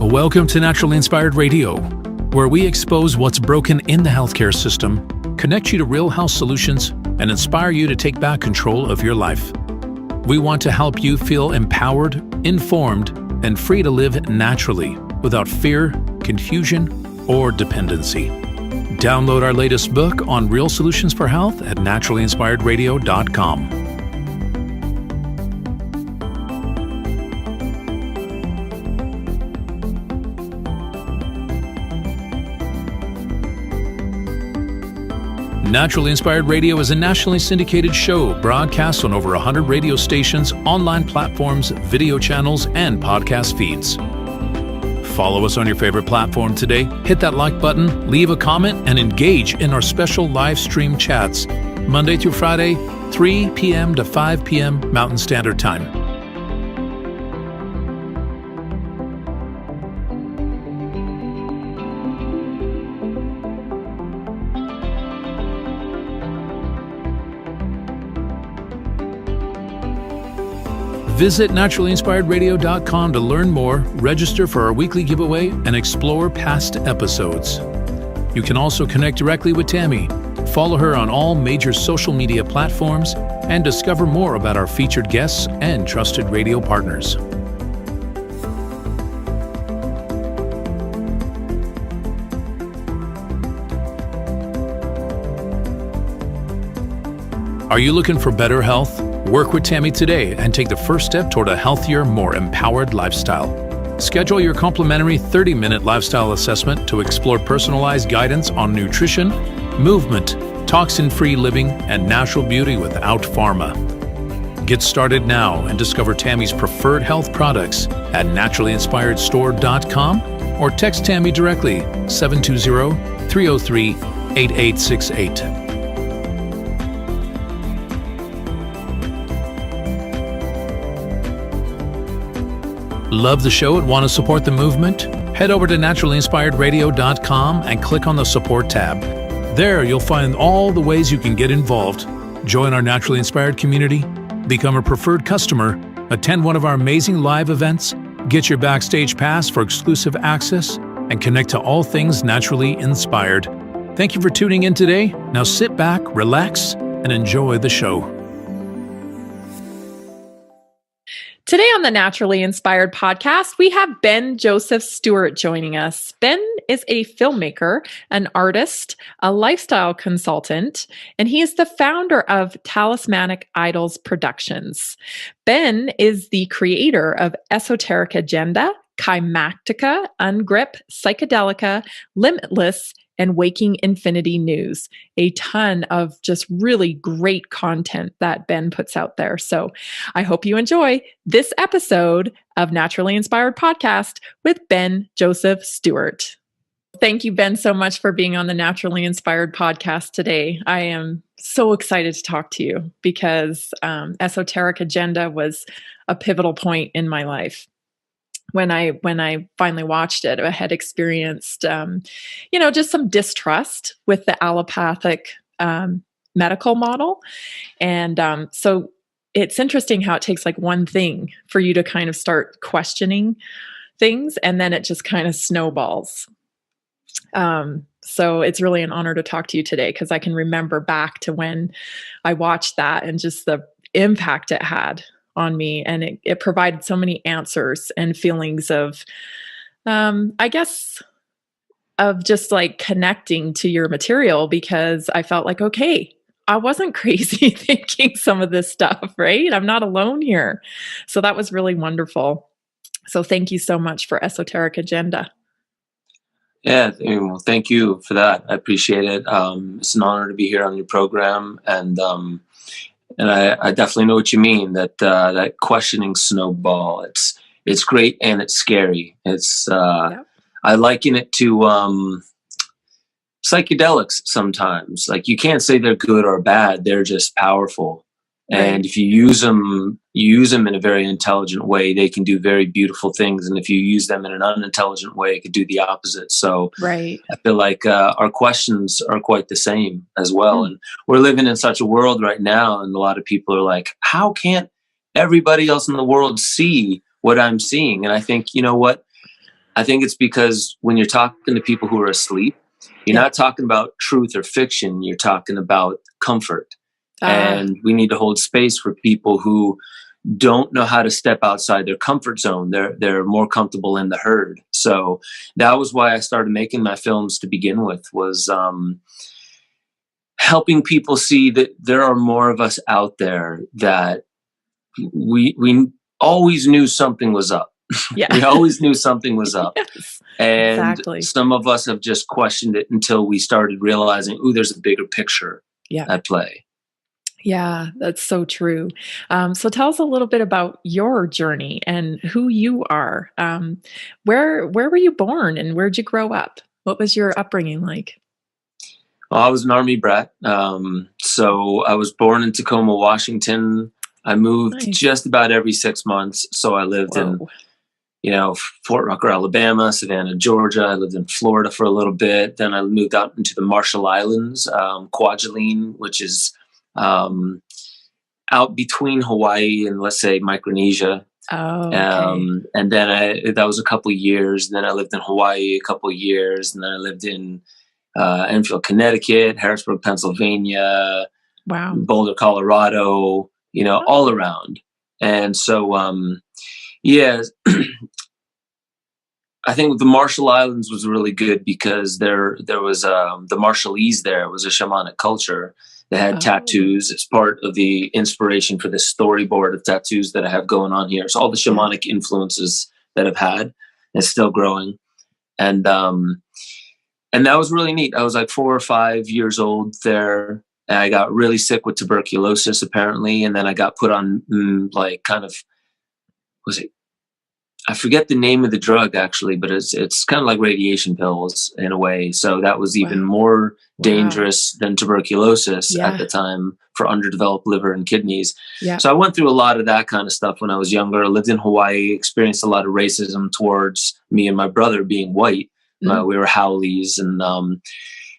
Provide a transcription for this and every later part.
Welcome to Naturally Inspired Radio, where we expose what's broken in the healthcare system, connect you to real health solutions, and inspire you to take back control of your life. We want to help you feel empowered, informed, and free to live naturally without fear, confusion, or dependency. Download our latest book on real solutions for health at naturallyinspiredradio.com. Naturally Inspired Radio is a nationally syndicated show broadcast on over 100 radio stations, online platforms, video channels, and podcast feeds. Follow us on your favorite platform today, hit that like button, leave a comment, and engage in our special live stream chats, Monday through Friday, 3 p.m. to 5 p.m. Mountain Standard Time. Visit naturallyinspiredradio.com to learn more, register for our weekly giveaway, and explore past episodes. You can also connect directly with Tammy, follow her on all major social media platforms, and discover more about our featured guests and trusted radio partners. Are you looking for better health? Work with Tammy today and take the first step toward a healthier, more empowered lifestyle. Schedule your complimentary 30-minute lifestyle assessment to explore personalized guidance on nutrition, movement, toxin-free living, and natural beauty without pharma. Get started now and discover Tammy's preferred health products at naturallyinspiredstore.com or text Tammy directly 720-303-8868. Love the show and want to support the movement? Head over to naturallyinspiredradio.com and click on the support tab. There you'll find all the ways you can get involved. Join our Naturally Inspired community, become a preferred customer, attend one of our amazing live events, get your backstage pass for exclusive access, and connect to all things naturally inspired. Thank you for tuning in today. Now sit back, relax, and enjoy the show. Today on the Naturally Inspired podcast, we have Ben Joseph Stewart joining us. Ben is a filmmaker, an artist, a lifestyle consultant, and he is the founder of Talismanic Idols Productions. Ben is the creator of Esoteric Agenda, Kymatica, Ungrip, Psychedelica, Limitless, and Waking Infinity News. A ton of just really great content that Ben puts out there. So I hope you enjoy this episode of Naturally Inspired Podcast with Ben Joseph Stewart. Thank you, Ben, so much for being on the Naturally Inspired Podcast today. I am so excited to talk to you because Esoteric Agenda was a pivotal point in my life. When I finally watched it, I had experienced, just some distrust with the allopathic medical model. And so it's interesting how it takes like one thing for you to kind of start questioning things, and then it just kind of snowballs. So it's really an honor to talk to you today because I can remember back to when I watched that and just the impact it had on me, and it provided so many answers and feelings of, of just like connecting to your material, because I felt like, okay, I wasn't crazy thinking some of this stuff, right? I'm not alone here. So that was really wonderful. So thank you so much for Esoteric Agenda. Yeah, well, thank you for that. I appreciate it. It's an honor to be here on your program, and I definitely know what you mean, that questioning snowball. It's great and it's scary. I liken it to psychedelics sometimes. Like, you can't say they're good or bad. They're just powerful. Right. And if you use them in a very intelligent way, they can do very beautiful things. And if you use them in an unintelligent way, it could do the opposite. So right. I feel like our questions are quite the same as well. And we're living in such a world right now, and a lot of people are like, how can't everybody else in the world see what I'm seeing? And I think, you know what? I think it's because when you're talking to people who are asleep, you're not talking about truth or fiction. You're talking about comfort. And we need to hold space for people who don't know how to step outside their comfort zone. They're more comfortable in the herd. So that was why I started making my films to begin with, was helping people see that there are more of us out there, that we always knew something was up. Yeah. We always knew something was up. Yes, And exactly. some of us have just questioned it until we started realizing, ooh, there's a bigger picture at play. Yeah, that's so true. So tell us a little bit about your journey and who you are. Where were you born and where'd you grow up? What was your upbringing like? Well, I was an Army brat. So I was born in Tacoma, Washington. I moved just about every 6 months. So I lived in, Fort Rucker, Alabama, Savannah, Georgia. I lived in Florida for a little bit. Then I moved out into the Marshall Islands, Kwajalein, which is out between Hawaii and, let's say, Micronesia. Oh, okay. And then that was a couple of years. And then I lived in Hawaii a couple of years. And then I lived in Enfield, Connecticut, Harrisburg, Pennsylvania, Boulder, Colorado, all around. And so, I think the Marshall Islands was really good because there was the Marshallese. There was a shamanic culture. They had tattoos. It's part of the inspiration for this storyboard of tattoos that I have going on here. So all the shamanic influences that I've had, and still growing. And that was really neat. I was like 4 or 5 years old there. And I got really sick with tuberculosis, apparently. And then I got put on I forget the name of the drug actually, but it's kind of like radiation pills in a way. So that was even more dangerous than tuberculosis at the time for underdeveloped liver and kidneys. Yeah. So I went through a lot of that kind of stuff when I was younger. I lived in Hawaii, experienced a lot of racism towards me and my brother being white. We were haoles, and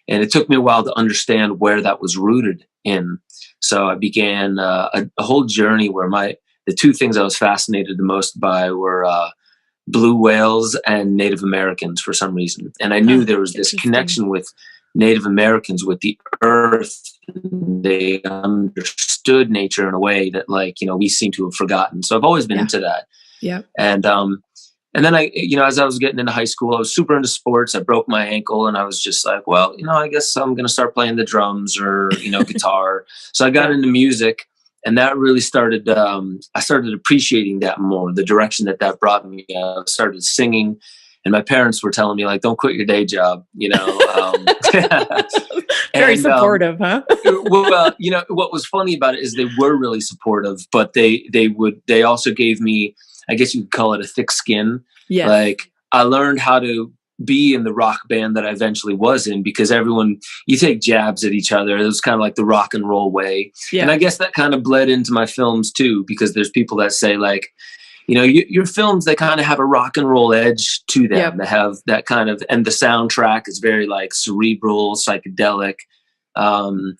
it took me a while to understand where that was rooted in. So I began a whole journey where the two things I was fascinated the most by were blue whales and Native Americans for some reason. And I knew there was this connection with Native Americans with the earth. They understood nature in a way that, we seem to have forgotten. So I've always been into that. Yeah. And then as I was getting into high school, I was super into sports. I broke my ankle and I was just like, well, I guess I'm going to start playing the drums or, guitar. So I got into music. And that really started, I started appreciating that more, the direction that brought me. I started singing, and my parents were telling me, don't quit your day job, Very supportive, huh? Well, what was funny about it is they were really supportive, but they also gave me, I guess you could call it, a thick skin. Yeah. I learned how to be in the rock band that I eventually was in, because you take jabs at each other. It was kind of like the rock and roll way. Yeah. And I guess that kind of bled into my films too, because there's people that say your films, they kind of have a rock and roll edge to them. Yep. They have that kind of, and the soundtrack is very cerebral, psychedelic. And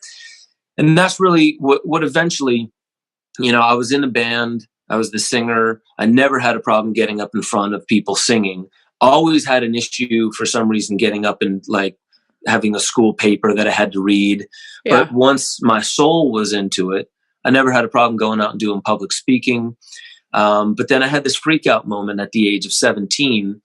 that's really what eventually, I was in a band. I was the singer. I never had a problem getting up in front of people singing. Always had an issue for some reason getting up and having a school paper that I had to read. Yeah. But once my soul was into it, I never had a problem going out and doing public speaking. But then I had this freak out moment at the age of 17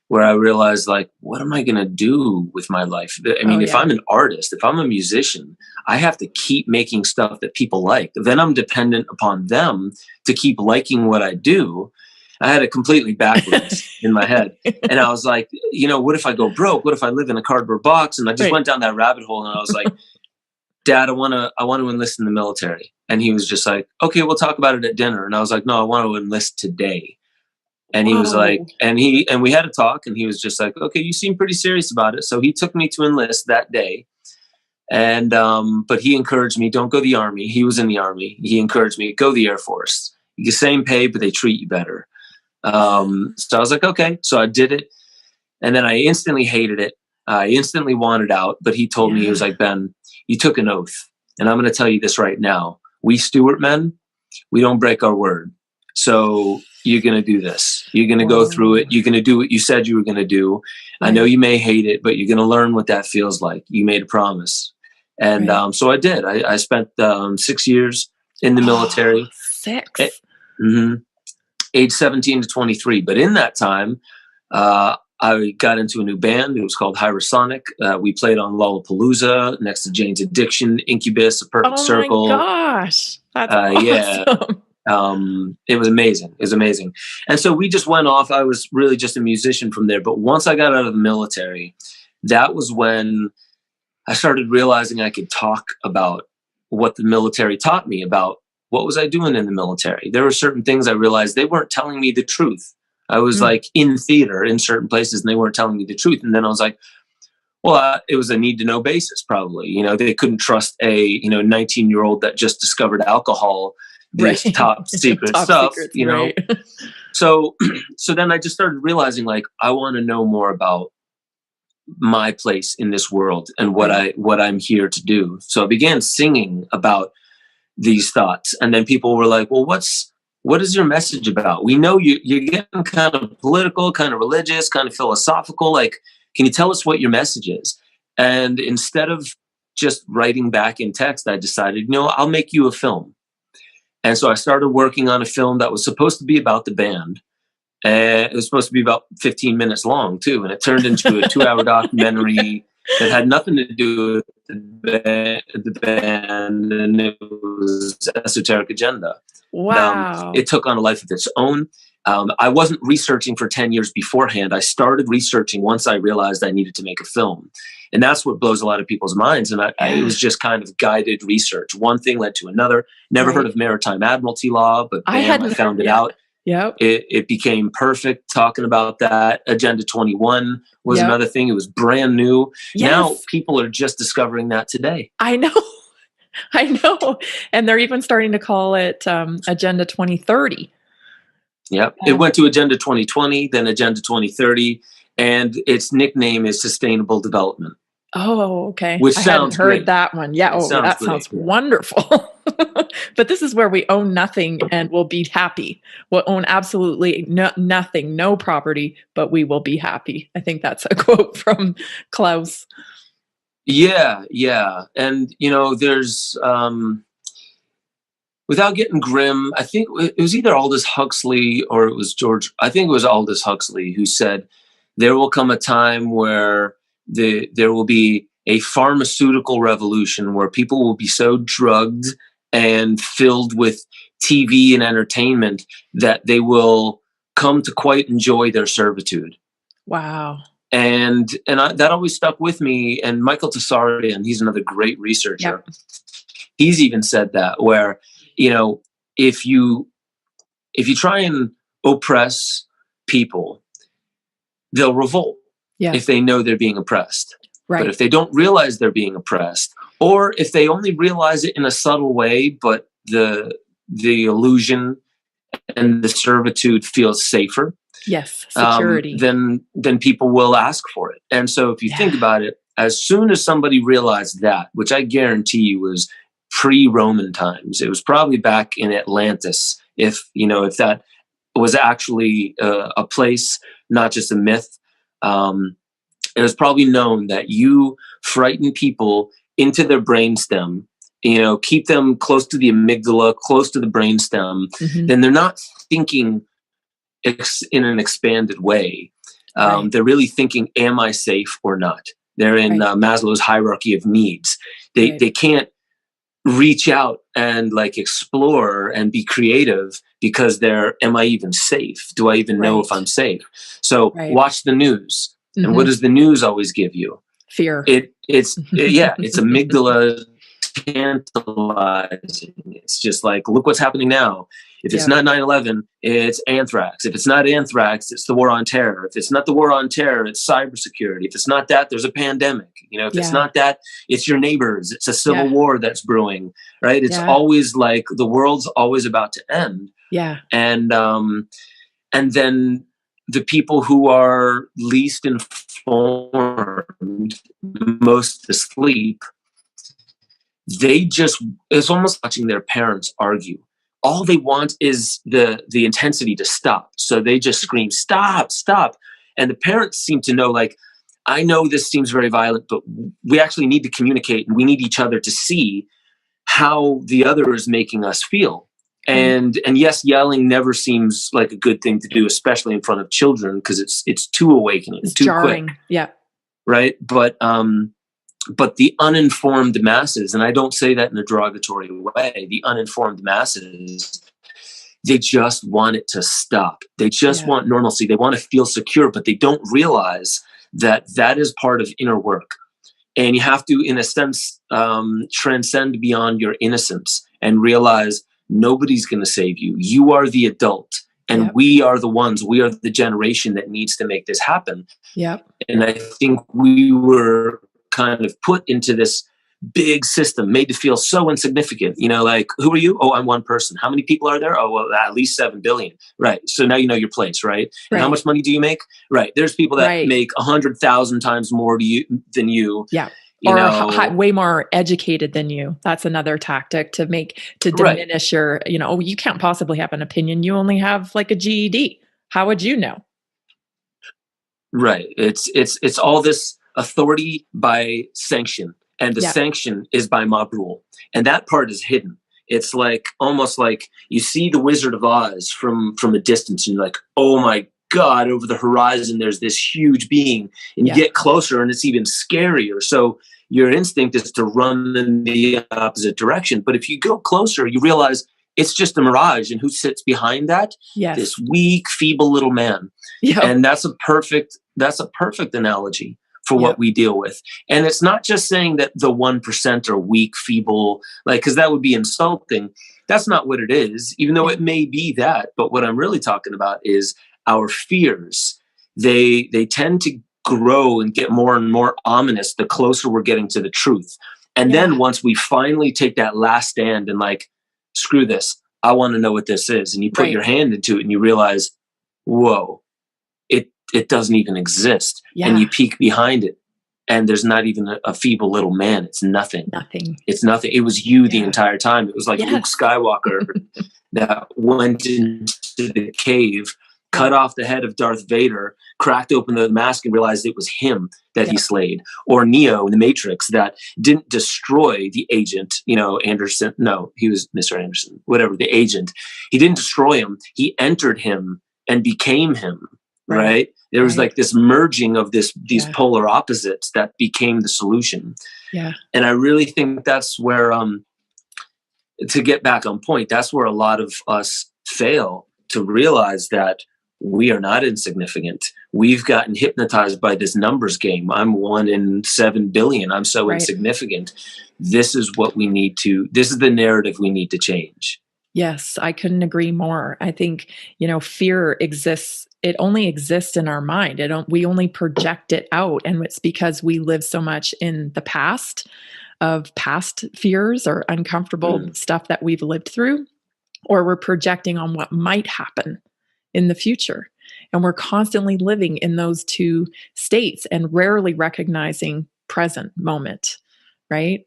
where I realized, what am I going to do with my life? I mean, if I'm an artist, if I'm a musician, I have to keep making stuff that people like. Then I'm dependent upon them to keep liking what I do. I had it completely backwards in my head. And I was like, what if I go broke? What if I live in a cardboard box? And I just went down that rabbit hole, and I was like, Dad, I want to enlist in the military. And he was just like, okay, we'll talk about it at dinner. And I was like, no, I want to enlist today. And he was like, and we had a talk, and he was just like, okay, you seem pretty serious about it. So he took me to enlist that day. And, but he encouraged me, don't go the Army. He was in the Army. He encouraged me, go the Air Force. You get the same pay, but they treat you better. So I was like, okay. So I did it. And then I instantly hated it. I instantly wanted out. But he told me, he was like, Ben, you took an oath. And I'm going to tell you this right now. We Stewart men, we don't break our word. So you're going to do this. You're going to go through Whoa. it. You're going to do what you said you were going to do. I know you may hate it, but you're going to learn what that feels like. You made a promise. And so I did. I spent 6 years in the military. 6. Age 17 to 23. But in that time, I got into a new band. It was called Hyrosonic. We played on Lollapalooza next to Jane's Addiction, Incubus, A Perfect Circle. Oh my gosh. That's awesome. Yeah. It was amazing. It was amazing. And so we just went off. I was really just a musician from there. But once I got out of the military, that was when I started realizing I could talk about what the military taught me about what was I doing in the military. There were certain things I realized they weren't telling me the truth. I was like in theater in certain places and they weren't telling me the truth. And then I was like, well, it was a need to know basis probably. You know, they couldn't trust a 19-year-old that just discovered alcohol, this top secret stuff, you know. So then I just started realizing like I want to know more about my place in this world and what I'm here to do. So I began singing about these thoughts, and then people were like, well, what is your message about? We know you're getting kind of political, kind of religious, kind of philosophical. Like, can you tell us what your message is? And instead of just writing back in text, I decided, I'll make you a film. And so I started working on a film that was supposed to be about the band. And it was supposed to be about 15 minutes long too. And it turned into a 2-hour documentary that had nothing to do with the band, and it was Esoteric Agenda. Wow. It took on a life of its own. I wasn't researching for 10 years beforehand. I started researching once I realized I needed to make a film. And that's what blows a lot of people's minds. And it was just kind of guided research. One thing led to another. Never heard of maritime admiralty law, but I found it out. Yep. It became perfect talking about that. Agenda 21 was another thing. It was brand new. Yes. Now people are just discovering that today. I know. And they're even starting to call it Agenda 2030. Yep. It went to Agenda 2020, then Agenda 2030, and its nickname is Sustainable Development. Oh, okay. Which I sounds hadn't heard great. that one. Yeah. That sounds wonderful. But this is where we own nothing and we'll be happy. We'll own absolutely nothing, no property, but we will be happy. I think that's a quote from Klaus. Yeah. And, there's, without getting grim, I think it was either Aldous Huxley or it was I think it was Aldous Huxley who said, there will come a time where there will be a pharmaceutical revolution where people will be so drugged and filled with TV and entertainment that they will come to quite enjoy their servitude. Wow. And that always stuck with me. And Michael Tsarian, he's another great researcher. Yep. He's even said that where, if you try and oppress people, they'll revolt if they know they're being oppressed. Right. But if they don't realize they're being oppressed, or if they only realize it in a subtle way, but the illusion and the servitude feels safer. Yes, security. Then people will ask for it. And so if you think about it, as soon as somebody realized that, which I guarantee you was pre-Roman times, it was probably back in Atlantis, if that was actually a place, not just a myth. It was probably known that you frighten people into their brainstem, keep them close to the amygdala, close to the brainstem, then they're not thinking in an expanded way. They're really thinking, am I safe or not? They're in Maslow's hierarchy of needs. They can't reach out and explore and be creative because am I even safe? Do I even know if I'm safe? So watch the news. And what does the news always give you? Fear. It's amygdala tantalizing. It's just like, look what's happening now. If it's not 9/11, it's anthrax. If it's not anthrax, it's the war on terror. If it's not the war on terror, it's cybersecurity. If it's not that, there's a pandemic. If it's not that, it's your neighbors. It's a civil war that's brewing, right? It's always like the world's always about to end. Yeah. And then the people who are least informed, most asleep, it's almost watching their parents argue all they want is the intensity to stop. So they just scream, stop, stop. And the parents seem to know, like, I know this seems very violent, but we actually need to communicate, and we need each other to see how the other is making us feel. And yes, yelling never seems like a good thing to do, especially in front of children, because it's too awakening, it's too jarring. quick. Yeah. Right. But the uninformed masses, and I don't say that in a derogatory way, the uninformed masses, they just want it to stop. They just want normalcy. They want to feel secure, but they don't realize that that is part of inner work. And you have to, in a sense, transcend beyond your innocence and realize nobody's going to save you. You are the adult, and we are the generation that needs to make this happen. Yep. And I think we were kind of put into this big system, made to feel so insignificant. You know, like, who are you? Oh, I'm one person. How many people are there? Oh, well, at least 7 billion. Right. So now you know your place, right? And how much money do you make? Right. There's people that make 100,000 times more than you. Yeah. Or way more educated than you. That's another tactic to diminish your, oh, you can't possibly have an opinion. You only have like a GED. How would you know? Right. It's all this authority by sanction. And the sanction is by mob rule. And that part is hidden. It's like almost like you see the Wizard of Oz from a distance, and you're like, oh my God, over the horizon, there's this huge being. And you get closer and it's even scarier. So your instinct is to run in the opposite direction. But if you go closer, you realize it's just a mirage. And who sits behind that? Yes. This weak, feeble little man. Yep. And that's a perfect analogy for what we deal with. And it's not just saying that the 1% are weak, feeble, because that would be insulting. That's not what it is, even though it may be that. But what I'm really talking about is our fears. They tend to grow and get more and more ominous the closer we're getting to the truth. And then once we finally take that last stand and screw this, I want to know what this is. And you put your hand into it and you realize, whoa, it doesn't even exist. Yeah. And you peek behind it and there's not even a feeble little man. It's nothing. It's nothing. It was you the entire time. It was like Luke Skywalker that went into the cave, cut off the head of Darth Vader, cracked open the mask and realized it was him that he slayed. Or Neo in the Matrix that didn't destroy the agent, Anderson. No, he was Mr. Anderson, whatever, the agent. He didn't destroy him. He entered him and became him. Right? There was like this merging of these polar opposites that became the solution. Yeah. And I really think that's where, to get back on point, that's where a lot of us fail to realize that we are not insignificant. We've gotten hypnotized by this numbers game. I'm 1 in 7 billion. I'm so insignificant. This is what we need to, this is the narrative we need to change. Yes, I couldn't agree more. I think, fear exists. It only exists in our mind. We only project it out. And it's because we live so much in the past of past fears or uncomfortable stuff that we've lived through, or we're projecting on what might happen in the future. And we're constantly living in those two states and rarely recognizing present moment, right?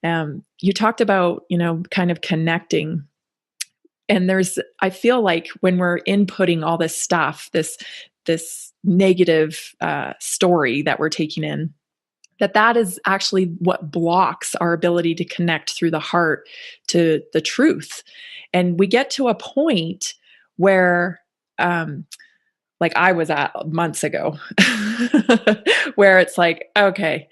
You talked about, kind of connecting. And I feel like when we're inputting all this stuff, this negative story that we're taking in, that is actually what blocks our ability to connect through the heart to the truth. And we get to a point where, like I was at months ago, where it's like, okay,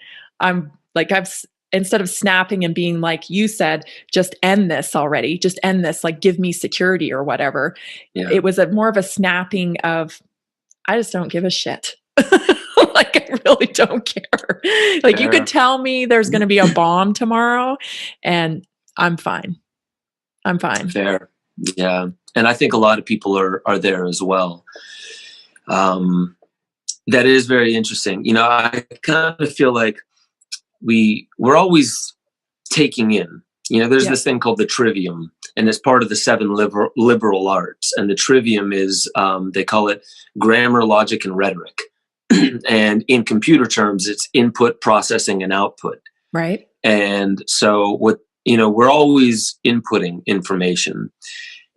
instead of snapping and being like you said, just end this already, just end this, give me security or whatever. Yeah. It was more of a snapping of, I just don't give a shit. I really don't care. You could tell me there's going to be a bomb tomorrow and I'm fine. Fair. Yeah. And I think a lot of people are there as well. That is very interesting. I kind of feel like we're always taking in, there's this thing called the trivium, and it's part of the 7 liberal arts. And the trivium is, they call it grammar, logic, and rhetoric. And in computer terms, it's input, processing, and output. Right. And so we're always inputting information.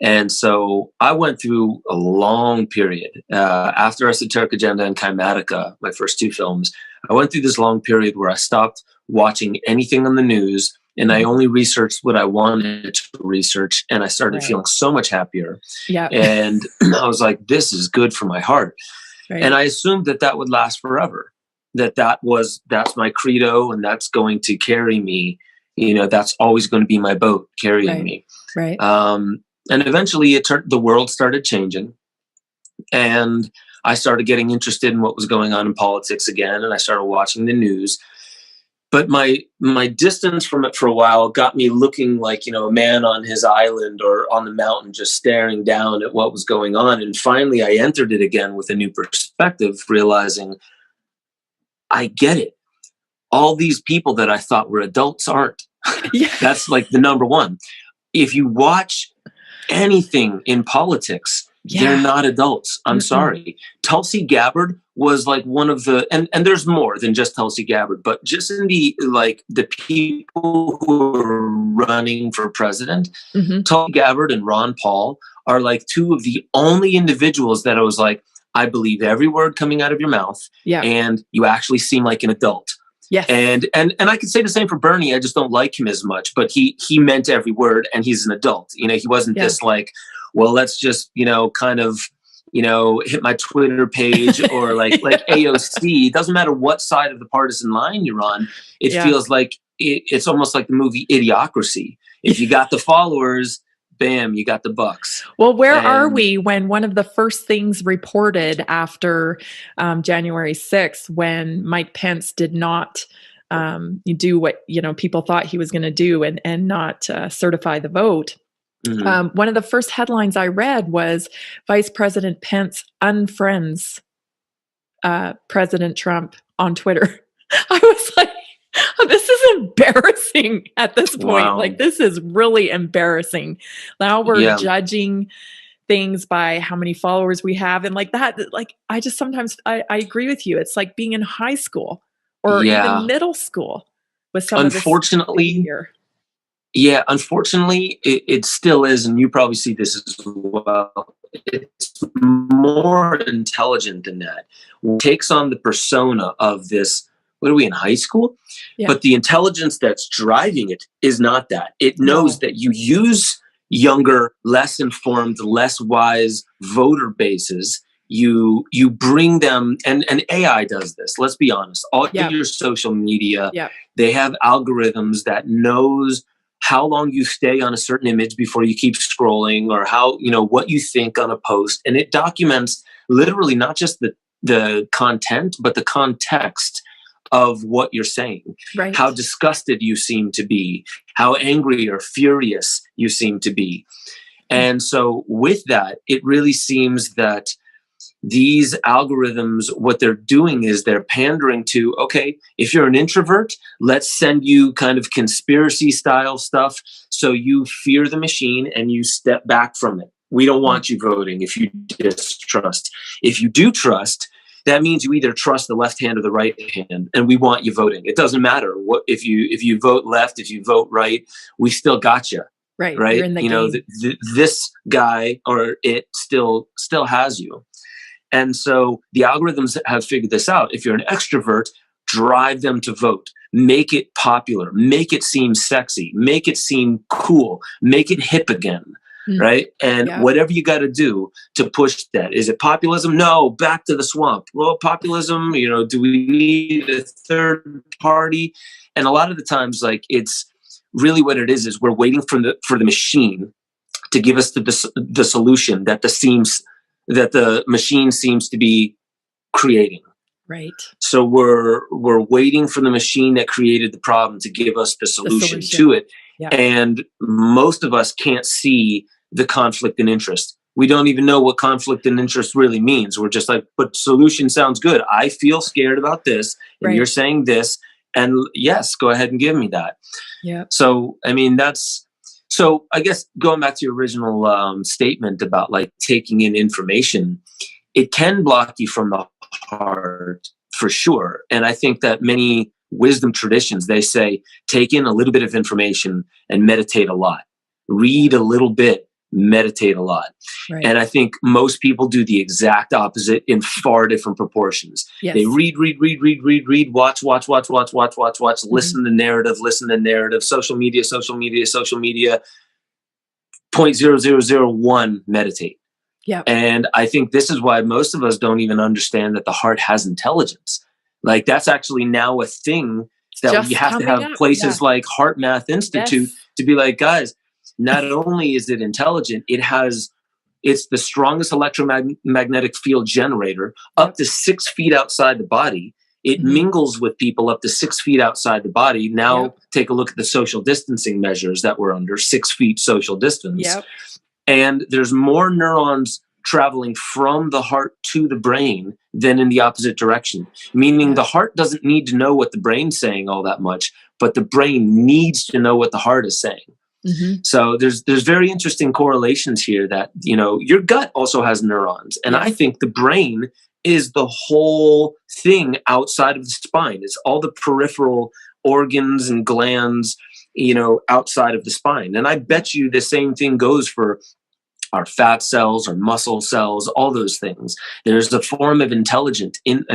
And so I went through a long period after Esoteric Agenda and Kymatica, my first two films. I went through this long period where I stopped watching anything on the news, and I only researched what I wanted to research, and I started feeling so much happier. Yeah. And I was like, this is good for my heart. Right. And I assumed that that would last forever, that's my credo, and that's going to carry me. You know, that's always going to be my boat carrying me. Right. And eventually the world started changing, and I started getting interested in what was going on in politics again, and I started watching the news. But my distance from it for a while got me looking like, you know, a man on his island or on the mountain, just staring down at what was going on. And finally, I entered it again with a new perspective, realizing I get it. All these people that I thought were adults aren't. Yeah. That's like the number one. If you watch anything in politics, they're not adults. I'm sorry. Tulsi Gabbard was like one of the, and there's more than just Tulsi Gabbard, but just in the people who are running for president, Tulsi Gabbard and Ron Paul are like two of the only individuals that I was like, I believe every word coming out of your mouth, and you actually seem like an adult. Yes. And I could say the same for Bernie. I just don't like him as much, but he meant every word, and he's an adult. You know, he wasn't this like, well, let's just, you know, kind of, you know, hit my Twitter page or like AOC. It doesn't matter what side of the partisan line you're on. It feels like it's almost like the movie Idiocracy. If you got the followers, bam, you got the bucks. Well, where are we when one of the first things reported after January 6th, when Mike Pence did not do what, you know, people thought he was going to do and not certify the vote? One of the first headlines I read was Vice President Pence unfriends President Trump on Twitter. I was like, oh, this is embarrassing at this point. Wow. Like, this is really embarrassing. Now we're judging things by how many followers we have. And like that, like, I just sometimes, I agree with you. It's like being in high school or even middle school with some unfortunately, of this. Yeah, unfortunately, it still is, and you probably see this as well. It's more intelligent than that. It takes on the persona of this, what are we in high school? Yeah. But the intelligence that's driving it is not that. It knows that you use younger, less informed, less wise voter bases. You bring them, and AI does this. Let's be honest. All your social media, they have algorithms that knows how long you stay on a certain image before you keep scrolling, or how, you know, what you think on a post. And it documents literally not just the content, but the context of what you're saying, how disgusted you seem to be, how angry or furious you seem to be. And so with that, it really seems that these algorithms, what they're doing is they're pandering to, okay, if you're an introvert, let's send you kind of conspiracy style stuff. So you fear the machine and you step back from it. We don't want you voting if you distrust. If you do trust, that means you either trust the left hand or the right hand, and we want you voting. It doesn't matter what, if you vote left, if you vote right, we still got you. Right. You're in the game. Know, this guy or it still has you. And so the algorithms have figured this out. If you're an extrovert, drive them to vote. Make it popular. Make it seem sexy. Make it seem cool. Make it hip again, right? And whatever you got to do to push that. Is it populism? No, back to the swamp. Well, populism, you know, do we need a third party? And a lot of the times, like, it's really what it is we're waiting for the machine to give us the solution that the machine seems to be creating. Right. So we're waiting for the machine that created the problem to give us the solution to it. Yeah. And most of us can't see the conflict and interest. We don't even know what conflict and interest really means. We're just like, but solution sounds good. I feel scared about this, and you're saying this, and yes, go ahead and give me that. Yeah. So, I mean, so I guess going back to your original statement about like taking in information, it can block you from the heart for sure. And I think that many wisdom traditions, they say, take in a little bit of information and meditate a lot. Read a little bit meditate a lot. Right. And I think most people do the exact opposite in far different proportions. Yes. They read, watch, listen to narrative, social media, 0.0001 meditate. Yeah. And I think this is why most of us don't even understand that the heart has intelligence. Like, that's actually now a thing that Just you have to coming have up. places like Heart Math Institute to be like, guys, not only is it intelligent, it's the strongest electromagnetic field generator up to 6 feet outside the body. It mingles with people up to 6 feet outside the body. Now take a look at the social distancing measures that we're under, 6 feet social distance. Yep. And there's more neurons traveling from the heart to the brain than in the opposite direction, meaning the heart doesn't need to know what the brain's saying all that much, but the brain needs to know what the heart is saying. So there's very interesting correlations here that, your gut also has neurons. And I think the brain is the whole thing outside of the spine. It's all the peripheral organs and glands, outside of the spine. And I bet you the same thing goes for our fat cells, our muscle cells, all those things. There's a form of intelligence in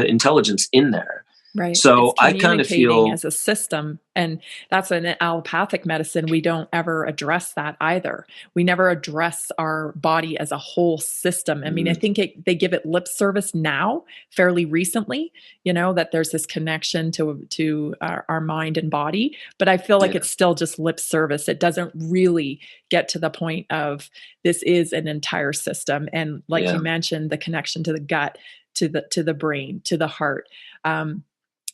there. Right. So it's I kind of feel as a system, and that's an allopathic medicine. We don't ever address that either. We never address our body as a whole system. I mean, I think they give it lip service now, fairly recently, that there's this connection to our mind and body. But I feel like it's still just lip service. It doesn't really get to the point of this is an entire system. And like you mentioned, the connection to the gut, to the brain, to the heart.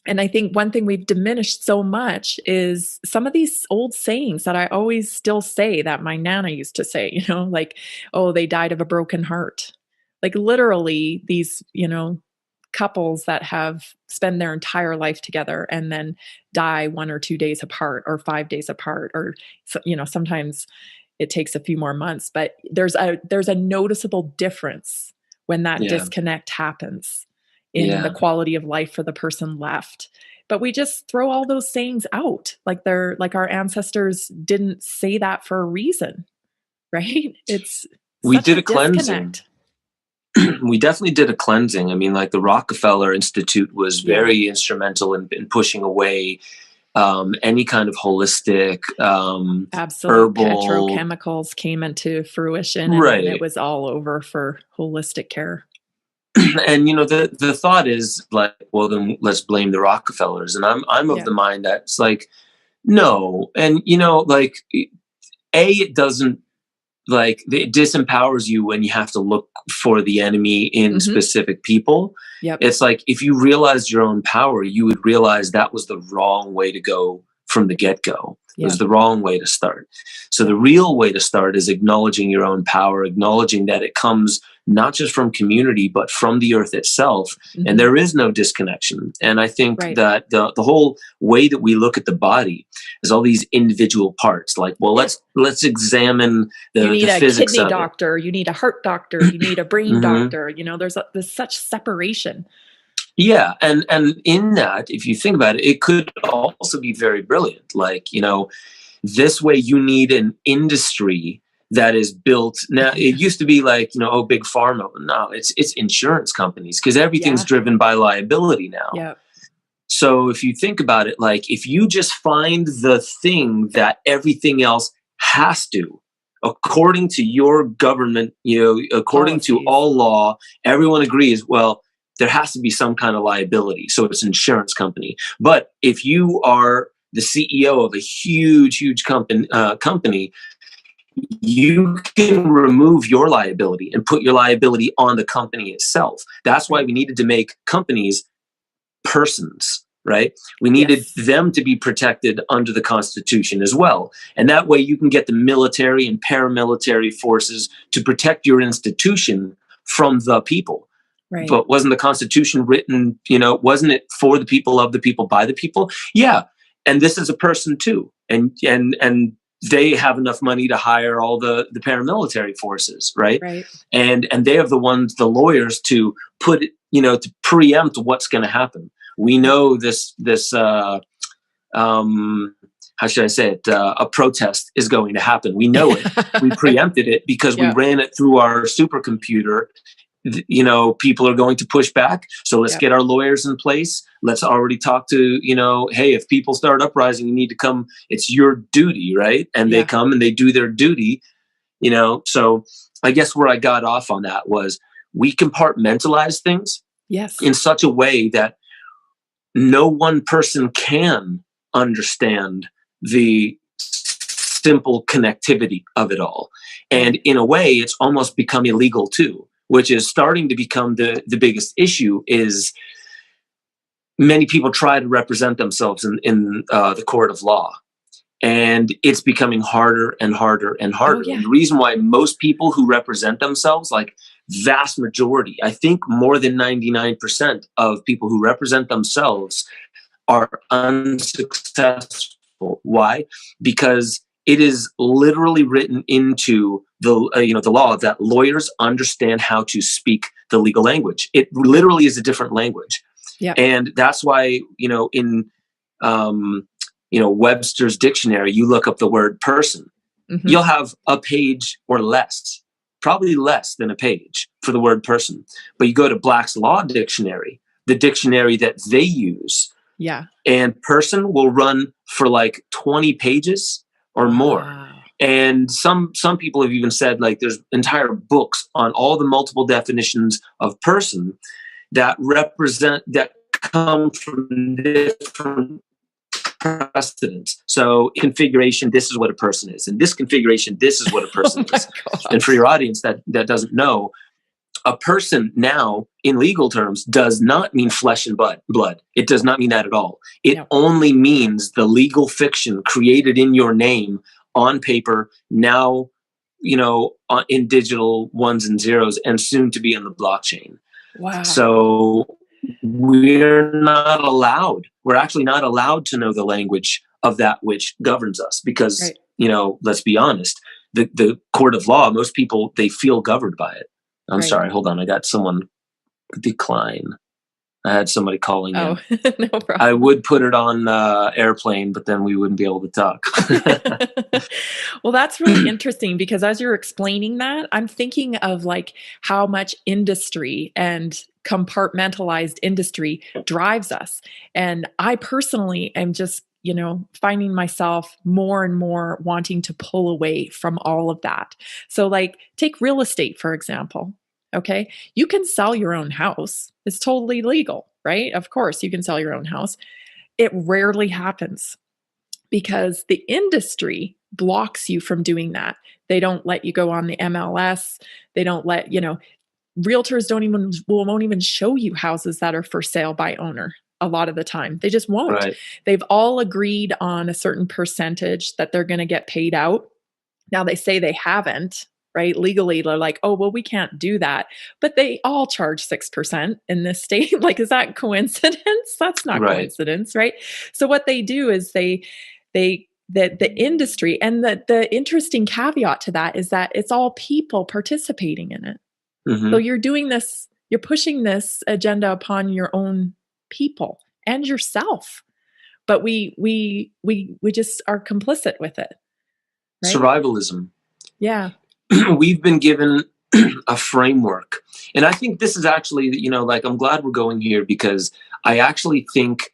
And I think one thing we've diminished so much is some of these old sayings that I always still say that my Nana used to say, like, oh, they died of a broken heart. Like literally these, couples that have spent their entire life together and then die 1 or 2 days apart or 5 days apart, or, sometimes it takes a few more months, but there's a noticeable difference when that disconnect happens in the quality of life for the person left. But we just throw all those sayings out. Like our ancestors didn't say that for a reason, right? We did a cleansing. We definitely did a cleansing. I mean, like the Rockefeller Institute was very instrumental in pushing away any kind of holistic, absolute herbal petrochemicals came into fruition, and it was all over for holistic care. And the thought is like, well, then let's blame the Rockefellers. And I'm of the mind that it's like, no. And like, it doesn't, like, it disempowers you when you have to look for the enemy in specific people. It's like, if you realized your own power, you would realize that was the wrong way to go from the get-go. It was the wrong way to start. So the real way to start is acknowledging your own power, acknowledging that it comes not just from community, but from the earth itself. And there is no disconnection. And I think that the whole way that we look at the body is all these individual parts. Like, well, let's examine the physics of it. You need a kidney doctor, you need a heart doctor, you need a brain doctor. There's such separation. Yeah. And in that, if you think about it, it could also be very brilliant. Like, this way you need an industry that is built. Now, it used to be like, big pharma. No, it's insurance companies, because everything's driven by liability now. Yeah. So if you think about it, like, if you just find the thing that everything else has to, according to your government, according to all law, everyone agrees, well, there has to be some kind of liability. So it's an insurance company. But if you are the CEO of a huge company, you can remove your liability and put your liability on the company itself. That's why we needed to make companies persons, right? We needed them to be protected under the Constitution as well. And that way you can get the military and paramilitary forces to protect your institution from the people. Right. But wasn't the Constitution written, wasn't it for the people, of the people, by the people? Yeah. And this is a person too. And they have enough money to hire all the paramilitary forces, right? And they have the lawyers to put it, to preempt what's going to happen. We know this how how should I say it? A protest is going to happen. We know it. We preempted it because we ran it through our supercomputer. You know, people are going to push back. So let's get our lawyers in place. Let's already talk to, you know, hey, if people start uprising, you need to come. It's your duty, right? And they come and they do their duty, you know. So I guess where I got off on that was we compartmentalize things in such a way that no one person can understand the simple connectivity of it all. And in a way, it's almost become illegal too, which is starting to become the biggest issue. Is many people try to represent themselves in the court of law. And it's becoming harder and harder and harder. And the reason why most people who represent themselves, like vast majority, I think more than 99% of people who represent themselves are unsuccessful. Why? Because it is literally written into the law that lawyers understand how to speak the legal language. It literally is a different language. And that's why, in Webster's dictionary, you look up the word person, you'll have a page or less, probably less than a page for the word person. But you go to Black's Law Dictionary, the dictionary that they use, and person will run for like 20 pages or more. And some people have even said, like, there's entire books on all the multiple definitions of person that come from different precedents. So configuration, this is what a person is. In this configuration, this is what a person is. And for your audience that doesn't know, a person now, in legal terms, does not mean flesh and blood. It does not mean that at all. It only means the legal fiction created in your name on paper, now, in digital ones and zeros, and soon to be in the blockchain. Wow. So we're actually not allowed to know the language of that which governs us because, let's be honest, the court of law, most people, they feel governed by it. I'm sorry, hold on. I got someone decline. I had somebody calling in. No problem. I would put it on airplane, but then we wouldn't be able to talk. Well, that's really interesting because as you're explaining that, I'm thinking of like how much industry and compartmentalized industry drives us. And I personally am just, finding myself more and more wanting to pull away from all of that. So like take real estate, for example. Okay. You can sell your own house. It's totally legal, right? Of course you can sell your own house. It rarely happens because the industry blocks you from doing that. They don't let you go on the MLS. They don't let, realtors won't even show you houses that are for sale by owner. A lot of the time, they just won't. Right. They've all agreed on a certain percentage that they're going to get paid out. Now they say they haven't, right? Legally, they're like, oh, well, we can't do that. But they all charge 6% in this state. Like, is that coincidence? That's not coincidence, right? So what they do is the industry, and the interesting caveat to that is that it's all people participating in it. So you're doing this, you're pushing this agenda upon your own people and yourself, but we just are complicit with it. Right? Survivalism. Yeah. We've been given a framework, and I think this is actually, I'm glad we're going here because I actually think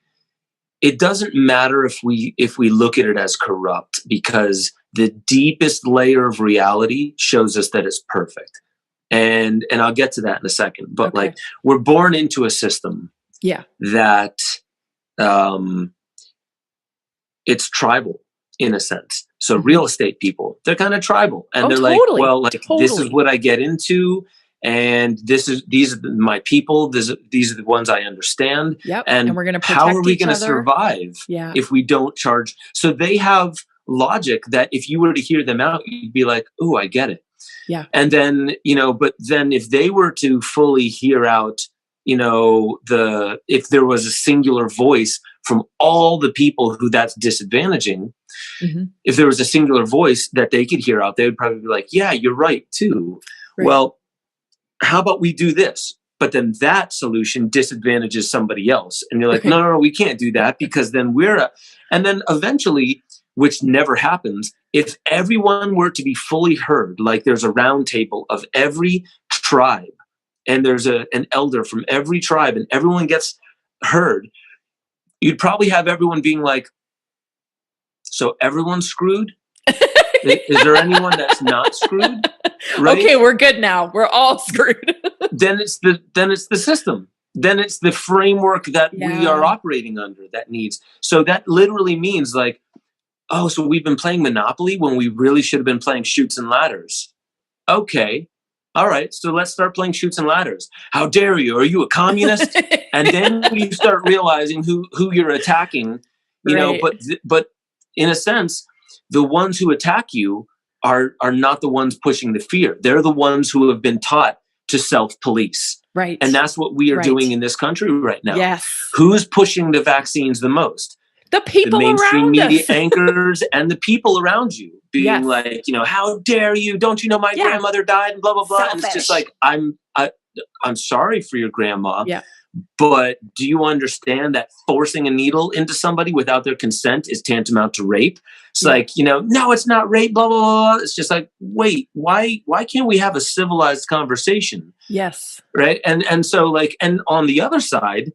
it doesn't matter if we look at it as corrupt, because the deepest layer of reality shows us that it's perfect. And I'll get to that in a second, but like we're born into a system that it's tribal in a sense. So real estate people, they're kind of tribal, and they're like, well, like this is what I get into, and these are my people. These are the ones I understand. Yep. And we're going to how are we going to survive if we don't charge? So they have logic that if you were to hear them out, you'd be like, oh, I get it. Yeah. And then, but then if they were to fully hear out, if there was a singular voice from all the people who that's disadvantaging, if there was a singular voice that they could hear out, they would probably be like, yeah, you're right too. Right. Well, how about we do this? But then that solution disadvantages somebody else. And you're like, no, we can't do that because then and then eventually which never happens, if everyone were to be fully heard, like there's a round table of every tribe, and there's an elder from every tribe, and everyone gets heard, you'd probably have everyone being like, so everyone's screwed? Is there anyone that's not screwed? Right? Okay, we're good now. We're all screwed. Then it's the system. Then it's the framework that we are operating under that needs. So that literally means like, oh, so we've been playing Monopoly when we really should have been playing Chutes and Ladders. Okay. All right. So let's start playing Chutes and Ladders. How dare you? Are you a communist? And then you start realizing who you're attacking, you know, but in a sense, the ones who attack you are not the ones pushing the fear. They're the ones who have been taught to self-police. Right. And that's what we are doing in this country right now. Yes. Who's pushing the vaccines the most? The people the mainstream around media us. anchors and the people around you being like, you know, how dare you? Don't you know my grandmother died and blah, blah, blah. And it's just like, I'm sorry for your grandma. Yeah. But do you understand that forcing a needle into somebody without their consent is tantamount to rape? It's like, you know, no, it's not rape, blah, blah, blah. It's just like, wait, why can't we have a civilized conversation? Yes. Right. And so like, and on the other side,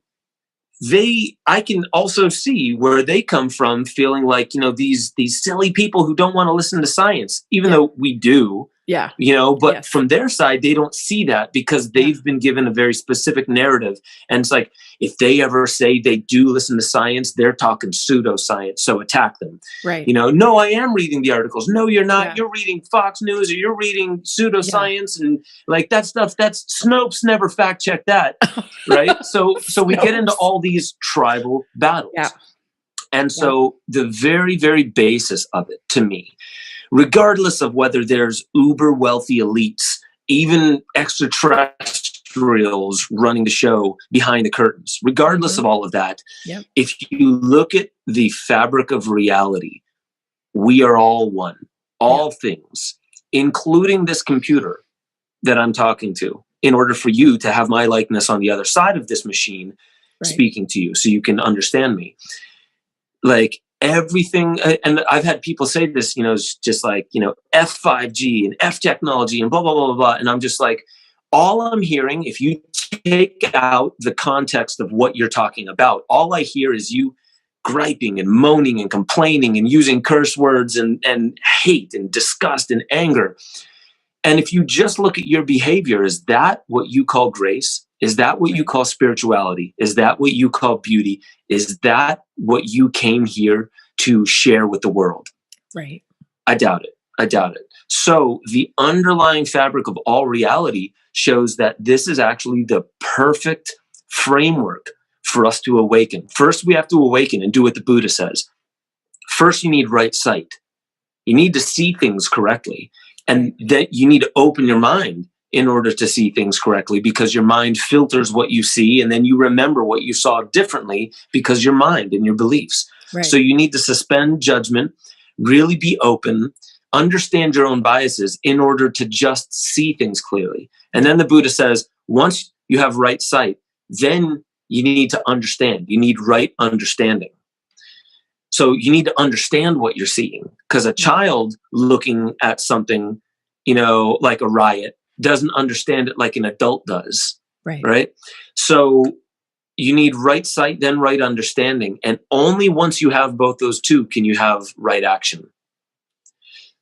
I can also see where they come from feeling like, you know, these silly people who don't want to listen to science, even though we do. Yeah. You know, but from their side, they don't see that because they've been given a very specific narrative. And it's like, if they ever say they do listen to science, they're talking pseudoscience. So attack them. Right. You know, no, I am reading the articles. No, you're not. Yeah. You're reading Fox News or you're reading pseudoscience and like that stuff. That's Snopes never fact checked that. Right. So we get into all these tribal battles. Yeah. And so the very, very basis of it to me, regardless of whether there's uber wealthy elites, even extraterrestrials running the show behind the curtains, regardless of all of that, if you look at the fabric of reality, we are all one. All things, including this computer that I'm talking to, in order for you to have my likeness on the other side of this machine speaking to you so you can understand me. Like, everything, and I've had people say this, you know, it's just like, you know, F5G and F technology and blah, blah, blah, blah, blah. And I'm just like, all I'm hearing, if you take out the context of what you're talking about, all I hear is you griping and moaning and complaining and using curse words and hate and disgust and anger. And if you just look at your behavior, is that what you call grace? Is that what you call spirituality? Is that what you call beauty? Is that what you came here to share with the world? Right. I doubt it. I doubt it. So the underlying fabric of all reality shows that this is actually the perfect framework for us to awaken. First, we have to awaken and do what the Buddha says. First, you need right sight. You need to see things correctly. And that you need to open your mind in order to see things correctly, because your mind filters what you see, and then you remember what you saw differently because your mind and your beliefs. Right. So you need to suspend judgment, really be open, understand your own biases in order to just see things clearly. And then the Buddha says, once you have right sight, then you need to understand. You need right understanding. So you need to understand what you're seeing, because a child looking at something, you know, like a riot, doesn't understand it like an adult does. Right. So you need right sight, then right understanding. And only once you have both those two can you have right action.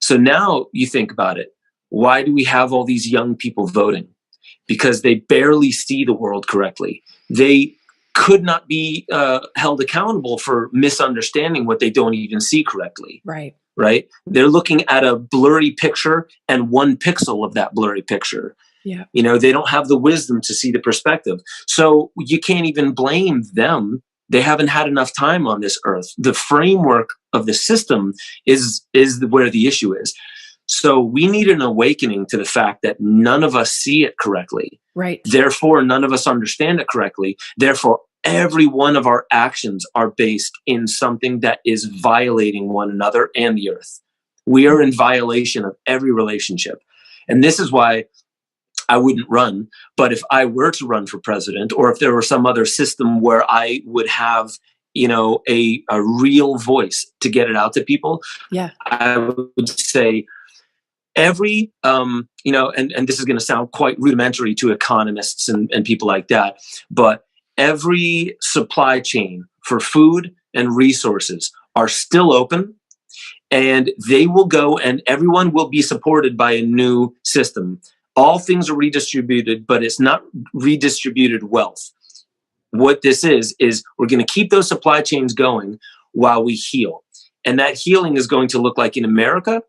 So now you think about it. Why do we have all these young people voting? Because they barely see the world correctly. They could not be held accountable for misunderstanding what they don't even see correctly. Right? They're looking at a blurry picture and one pixel of that blurry picture. Yeah. You know, they don't have the wisdom to see the perspective. So you can't even blame them. They haven't had enough time on this earth. The framework of the system is where the issue is. So we need an awakening to the fact that none of us see it correctly. Right. Therefore, none of us understand it correctly. Therefore, every one of our actions are based in something that is violating one another and the earth. We are in violation of every relationship. And this is why I wouldn't run. But if I were to run for president, or if there were some other system where I would have a real voice to get it out to people, Yeah. I would say every, and this is going to sound quite rudimentary to economists and people like that, but every supply chain for food and resources are still open, and they will go, and everyone will be supported by a new system. All things are redistributed, but it's not redistributed wealth. What this is we're going to keep those supply chains going while we heal. And that healing is going to look like, in America,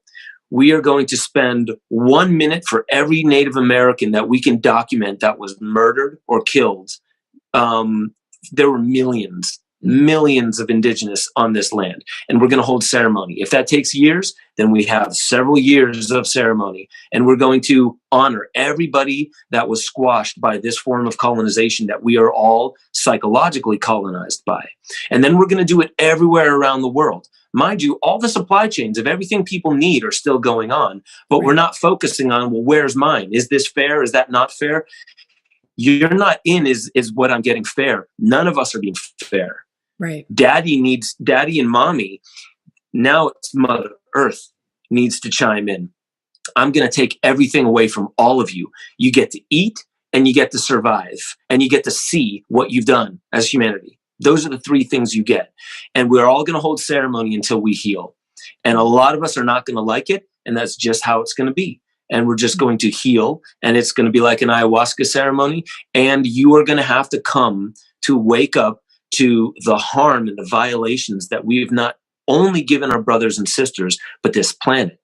we are going to spend 1 minute for every Native American that we can document that was murdered or killed. There were millions of indigenous on this land, and we're going to hold ceremony. If that takes years, then we have several years of ceremony, and we're going to honor everybody that was squashed by this form of colonization that we are all psychologically colonized by. And then we're going to do it everywhere around the world. Mind you, all the supply chains of everything people need are still going on, but we're not focusing on, well, where's mine? Is this fair? Is that not fair? You're not in is what I'm getting fair. None of us are being fair. Right. Daddy and mommy. Now it's Mother Earth needs to chime in. I'm going to take everything away from all of you. You get to eat, and you get to survive, and you get to see what you've done as humanity. Those are the three things you get. And we're all going to hold ceremony until we heal. And a lot of us are not going to like it. And that's just how it's going to be. And we're just going to heal. And it's going to be like an ayahuasca ceremony. And you are going to have to come to wake up to the harm and the violations that we have not only given our brothers and sisters, but this planet.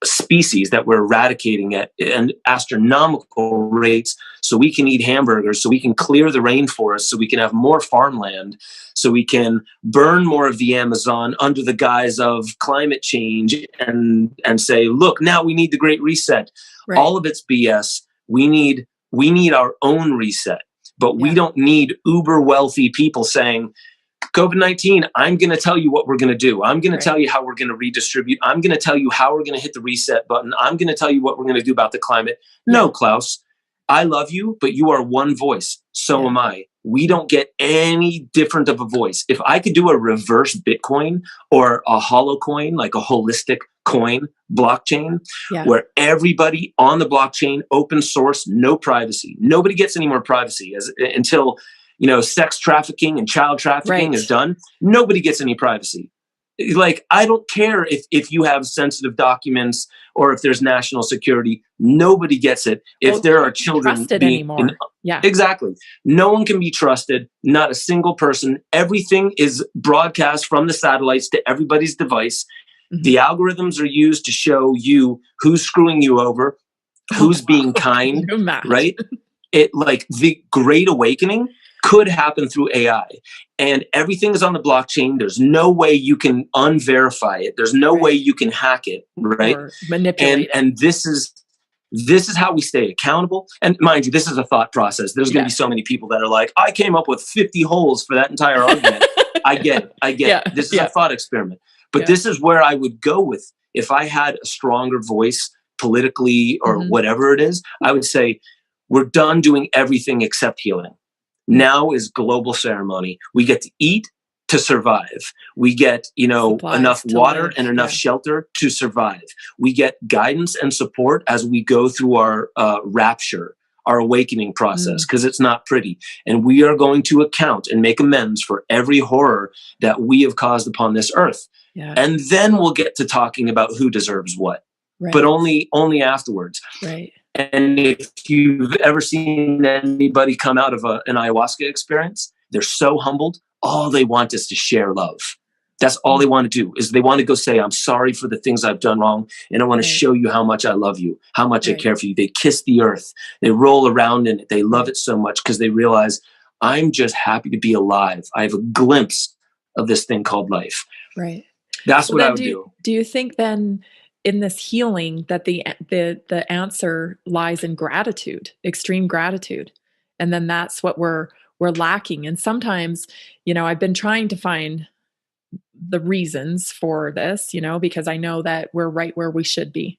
Species that we're eradicating at an astronomical rates, so we can eat hamburgers, so we can clear the rainforest, so we can have more farmland, so we can burn more of the Amazon under the guise of climate change and say, look, now we need the Great Reset. Right. All of it's BS. We need our own reset, but we don't need uber wealthy people saying, COVID-19, I'm going to tell you what we're going to do. I'm going to tell you how we're going to redistribute. I'm going to tell you how we're going to hit the reset button. I'm going to tell you what we're going to do about the climate. No, Klaus, I love you, but you are one voice. So am I. We don't get any different of a voice. If I could do a reverse Bitcoin or a hollow coin, like a holistic coin blockchain, where everybody on the blockchain, open source, no privacy. Nobody gets any more privacy until sex trafficking and child trafficking is done. Nobody gets any privacy. Like, I don't care if you have sensitive documents or if there's national security. Nobody gets it. If there are children trusted anymore. Exactly. No one can be trusted. Not a single person. Everything is broadcast from the satellites to everybody's device. Mm-hmm. The algorithms are used to show you who's screwing you over, who's being kind, right? It, like, the Great Awakening could happen through AI, and everything is on the blockchain. There's no way you can unverify it. There's no way you can hack it, right? Or manipulate it. And this is how we stay accountable. And mind you, this is a thought process. There's going to be so many people that are like, I came up with 50 holes for that entire argument. I get it. This is a thought experiment. But this is where I would go with, if I had a stronger voice politically or whatever it is, I would say, we're done doing everything except healing. Now is global ceremony. We get to eat to survive. We get, enough water and enough shelter to survive. We get guidance and support as we go through our rapture, our awakening process, because it's not pretty. And we are going to account and make amends for every horror that we have caused upon this earth. Yeah. And then we'll get to talking about who deserves what, but only afterwards. Right. And if you've ever seen anybody come out of an ayahuasca experience, they're so humbled. All they want is to share love. That's all they want to do, is they want to go say, I'm sorry for the things I've done wrong. And I want to show you how much I love you, how much I care for you. They kiss the earth. They roll around in it. They love it so much because they realize, I'm just happy to be alive. I have a glimpse of this thing called life. Right. That's what I would do. Do you think then, in this healing, that the answer lies in gratitude, extreme gratitude, and then that's what we're lacking? And sometimes, I've been trying to find the reasons for this, because I know that we're right where we should be.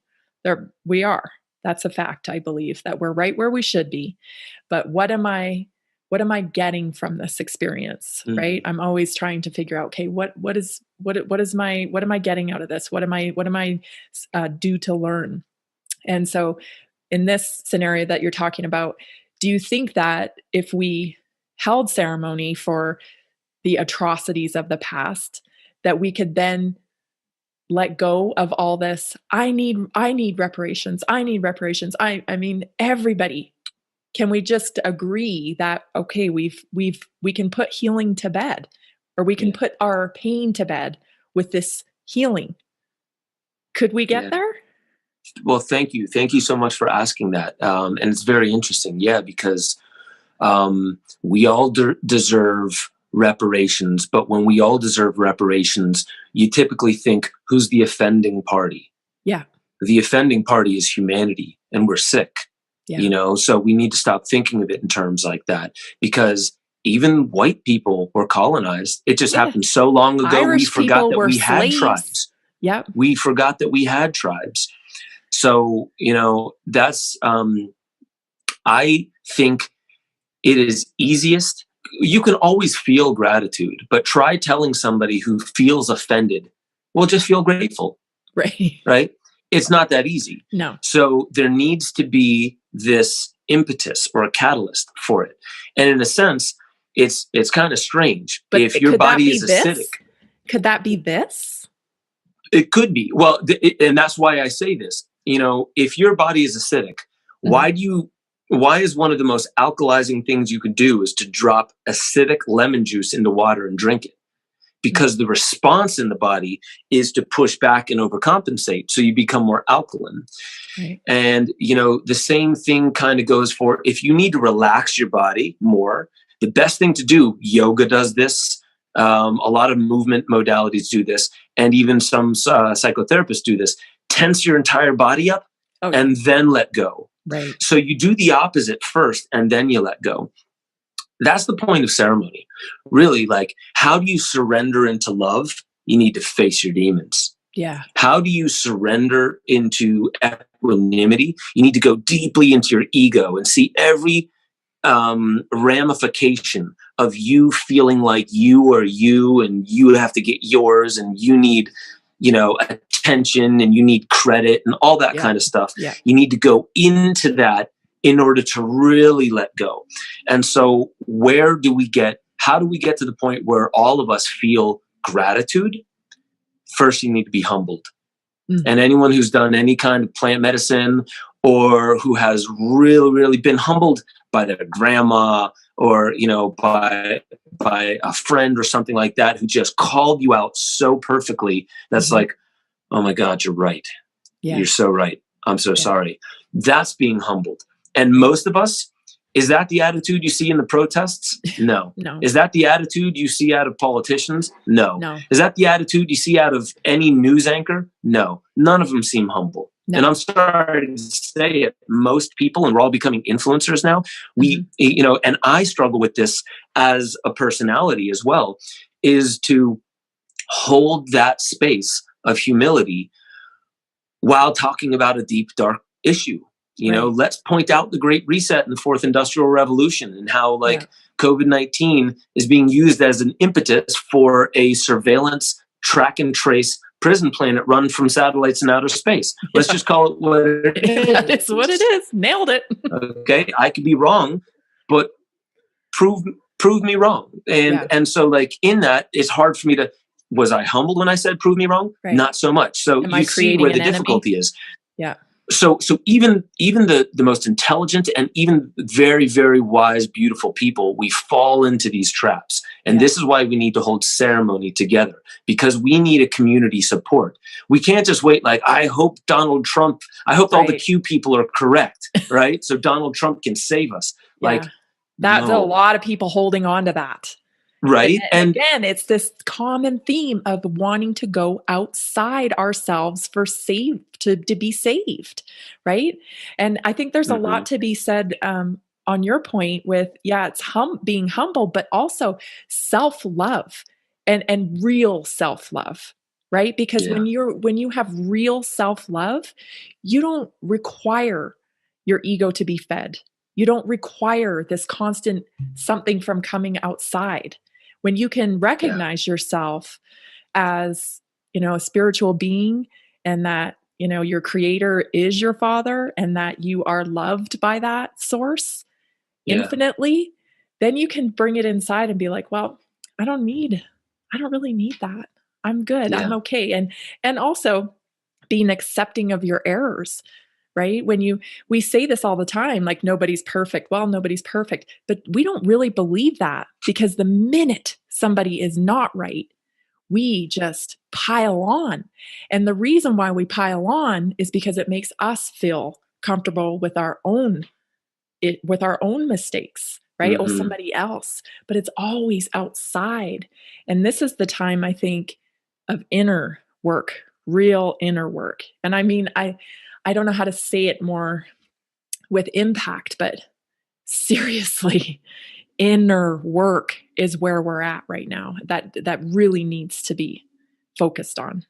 We are. That's a fact. I believe that we're right where we should be. But what am I am I getting from this experience? Mm. Right. I'm always trying to figure out, okay, what am I getting out of this? What am I due to learn? And so in this scenario that you're talking about, do you think that if we held ceremony for the atrocities of the past, that we could then let go of all this? I need reparations. I need reparations. I mean, everybody. Can we just agree that, okay, we can put healing to bed, or we can put our pain to bed with this healing? Could we get there? Well, thank you. Thank you so much for asking that. And it's very interesting. Yeah, because we all deserve reparations. But when we all deserve reparations, you typically think, who's the offending party? Yeah. The offending party is humanity, and we're sick. Yeah. So we need to stop thinking of it in terms like that, because even white people were colonized. It just happened so long ago. Irish we forgot that we had slaves. tribes. Yep. We forgot that we had tribes. So, that's, I think it is easiest. You can always feel gratitude, but try telling somebody who feels offended, well, just feel grateful. Right. Right? It's not that easy. No. So there needs to be this impetus or a catalyst for it. And in a sense, it's kind of strange. But if your body is acidic. Could that be this? It could be. Well, and that's why I say this. If your body is acidic, why is one of the most alkalizing things you could do is to drop acidic lemon juice into water and drink it? Because the response in the body is to push back and overcompensate. So you become more alkaline. Right. And, the same thing kind of goes for if you need to relax your body more, the best thing to do, yoga does this. A lot of movement modalities do this. And even some psychotherapists do this. Tense your entire body up and then let go. Right. So you do the opposite first and then you let go. That's the point of ceremony. Really, like, how do you surrender into love? You need to face your demons. Yeah. How do you surrender into equanimity? You need to go deeply into your ego and see every ramification of you feeling like you are you and you have to get yours and you need, attention and you need credit and all that kind of stuff. Yeah. You need to go into that in order to really let go. And so how do we get to the point where all of us feel gratitude? First, you need to be humbled. Mm. And anyone who's done any kind of plant medicine or who has really, really been humbled by their grandma or, by a friend or something like that who just called you out so perfectly, that's like, oh my God, you're right. Yeah. You're so right. I'm so sorry. That's being humbled. And most of us, is that the attitude you see in the protests? No. No. Is that the attitude you see out of politicians? No. No. Is that the attitude you see out of any news anchor? No. None of them seem humble. No. And I'm starting to say it. Most people, and we're all becoming influencers now, and I struggle with this as a personality as well, is to hold that space of humility while talking about a deep, dark issue. Let's point out the Great Reset and the Fourth Industrial Revolution and how COVID-19 is being used as an impetus for a surveillance, track and trace prison planet run from satellites in outer space. Let's just call it what it is. It's what it is. Nailed it. Okay. I could be wrong, but prove me wrong. And so in that, it's hard for me to, was I humbled when I said prove me wrong? Right. Not so much. So you see where the difficulty is. Yeah. So even the most intelligent and even very, very wise, beautiful people, we fall into these traps. And this is why we need to hold ceremony together, because we need a community support. We can't just wait I hope all the Q people are correct, right? So Donald Trump can save us. That's a lot of people holding on to that. Right. And again, it's this common theme of wanting to go outside ourselves to be saved. Right. And I think there's a lot to be said on your point with, it's being humble, but also self-love and real self-love. Right. Because when you have real self-love, you don't require your ego to be fed. You don't require this constant something from coming outside. When you can recognize yourself as, a spiritual being, and that, your creator is your father, and that you are loved by that source infinitely, then you can bring it inside and be like, well, I don't really need that. I'm good. I'm okay. And also being accepting of your errors, right? We say this all the time, like nobody's perfect. Well, nobody's perfect, but we don't really believe that, because the minute somebody is not right, we just pile on. And the reason why we pile on is because it makes us feel comfortable with our own mistakes, right? Oh, somebody else. But it's always outside. And this is the time, I think, of inner work, real inner work. And I mean, I don't know how to say it more with impact, but seriously, inner work is where we're at right now. That really needs to be focused on.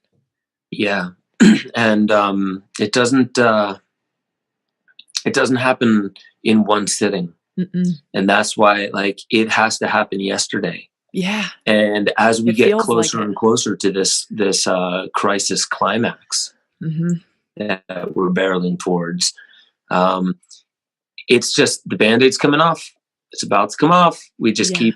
Yeah. And it doesn't happen in one sitting. And that's why, like, it has to happen yesterday. Yeah. And as we get closer and closer to this crisis climax that we're barreling towards, it's just the Band-Aid's coming off. It's about to come off. We just keep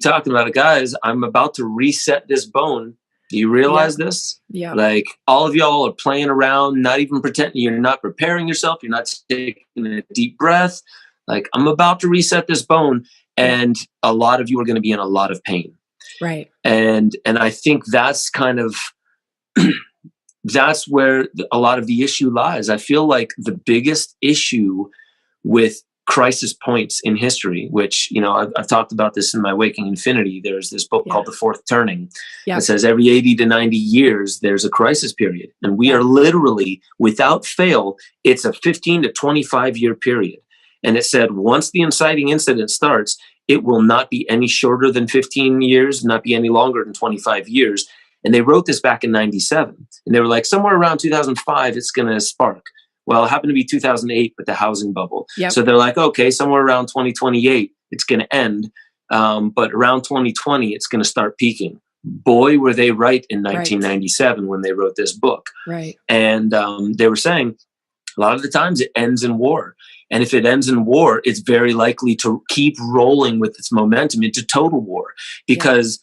talking about it, guys. I'm about to reset this bone. Do you realize this? Yeah. Like, all of y'all are playing around, not even pretending. You're not preparing yourself. You're not taking a deep breath. Like, I'm about to reset this bone, and a lot of you are going to be in a lot of pain. Right. And I think that's kind of that's where a lot of the issue lies. I feel like the biggest issue with crisis points in history, which, I've talked about this in my Waking Infinity. There's this book called The Fourth Turning. It says every 80 to 90 years, there's a crisis period. And we are literally, without fail, it's a 15 to 25 year period. And it said, once the inciting incident starts, it will not be any shorter than 15 years, not be any longer than 25 years. And they wrote this back in 97. And they were like, somewhere around 2005, it's going to spark. Well, it happened to be 2008 with the housing bubble. So they're like, okay, somewhere around 2028, it's going to end. But around 2020, it's going to start peaking. Boy, were they right in 1997 when they wrote this book. Right. And they were saying a lot of the times it ends in war. And if it ends in war, it's very likely to keep rolling with its momentum into total war, because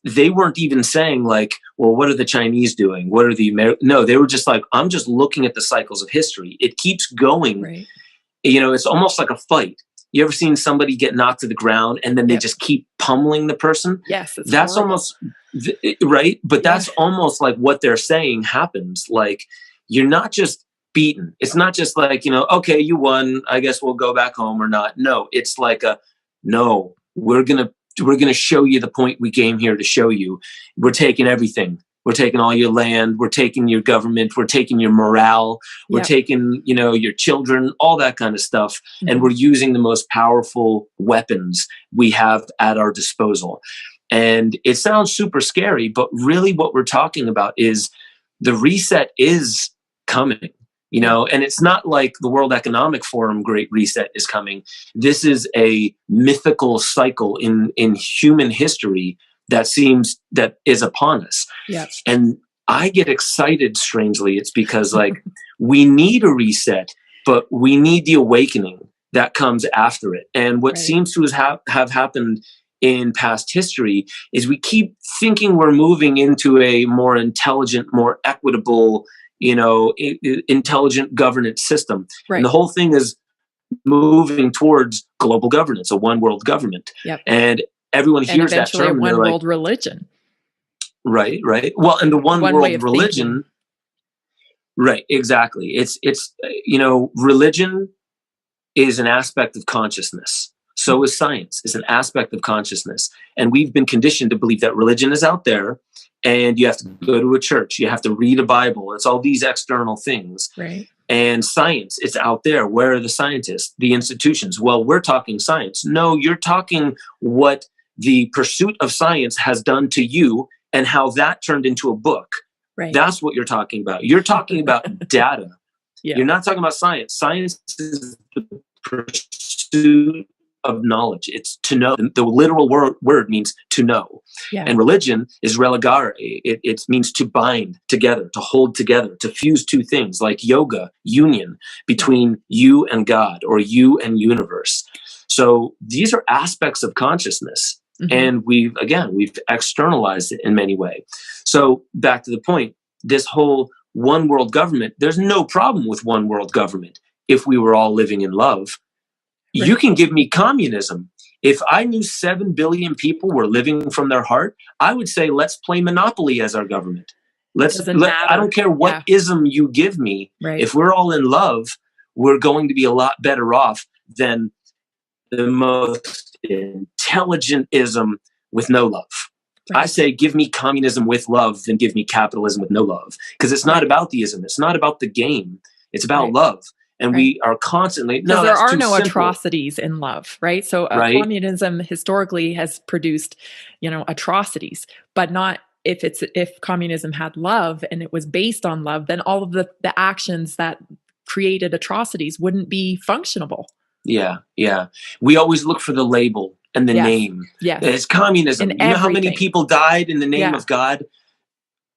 they weren't even saying like, well, what are the Chinese doing? What are the No, they were just like, I'm just looking at the cycles of history. It keeps going. Right. It's almost like a fight. You ever seen somebody get knocked to the ground and then they just keep pummeling the person? Yes. That's horrible. Almost right. But that's almost like what they're saying happens. Like, you're not just beaten. It's not just like, okay, you won, I guess we'll go back home or not. No, it's like no, we're going to show you the point we came here to show you. We're taking everything. We're taking all your land. We're taking your government. We're taking your morale. We're taking, your children, all that kind of stuff. And we're using the most powerful weapons we have at our disposal. And it sounds super scary, but really what we're talking about is the reset is coming. And it's not like the World Economic Forum Great Reset is coming. This is a mythical cycle in human history that is upon us. Yes. And I get excited, strangely. It's because like we need a reset, but we need the awakening that comes after it. And what seems to have happened in past history is we keep thinking we're moving into a more intelligent, more equitable, intelligent governance system. Right. And the whole thing is moving towards global governance, a one world government. Yep. And everyone hears that term. And one world religion. Right. Well, and the one world religion. Right. Exactly. It's religion is an aspect of consciousness. So is science. It's an aspect of consciousness. And we've been conditioned to believe that religion is out there. And you have to go to a church. You have to read a Bible. It's all these external things. Right. And science, it's out there. Where are the scientists, the institutions? Well, we're talking science. No, you're talking what the pursuit of science has done to you and how that turned into a book. Right. That's what you're talking about. You're talking about data. Yeah. You're not talking about science. Science is the pursuit of knowledge. It's to know. The literal word means to know. Yeah. And religion is religare. It means to bind together, to hold together, to fuse two things, like yoga, union between you and God, or you and universe. So these are aspects of consciousness. Mm-hmm. And we've externalized it in many ways. So back to the point, this whole one world government, there's no problem with one world government if we were all living in love. Right. You can give me communism. If I knew 7 billion people were living from their heart, I would say, let's play Monopoly as our government. I don't care what ism you give me. Right. If we're all in love, we're going to be a lot better off than the most intelligent ism with no love. Right. I say, give me communism with love than give me capitalism with no love. Because it's not about the ism. It's not about the game. It's about love. And we are constantly, because there are no atrocities in love, right? So communism historically has produced, atrocities, but not if communism had love and it was based on love, then all of the actions that created atrocities wouldn't be functionable. Yeah, yeah. We always look for the label and the name. Yes. It's communism. You know how many people died in the name of God?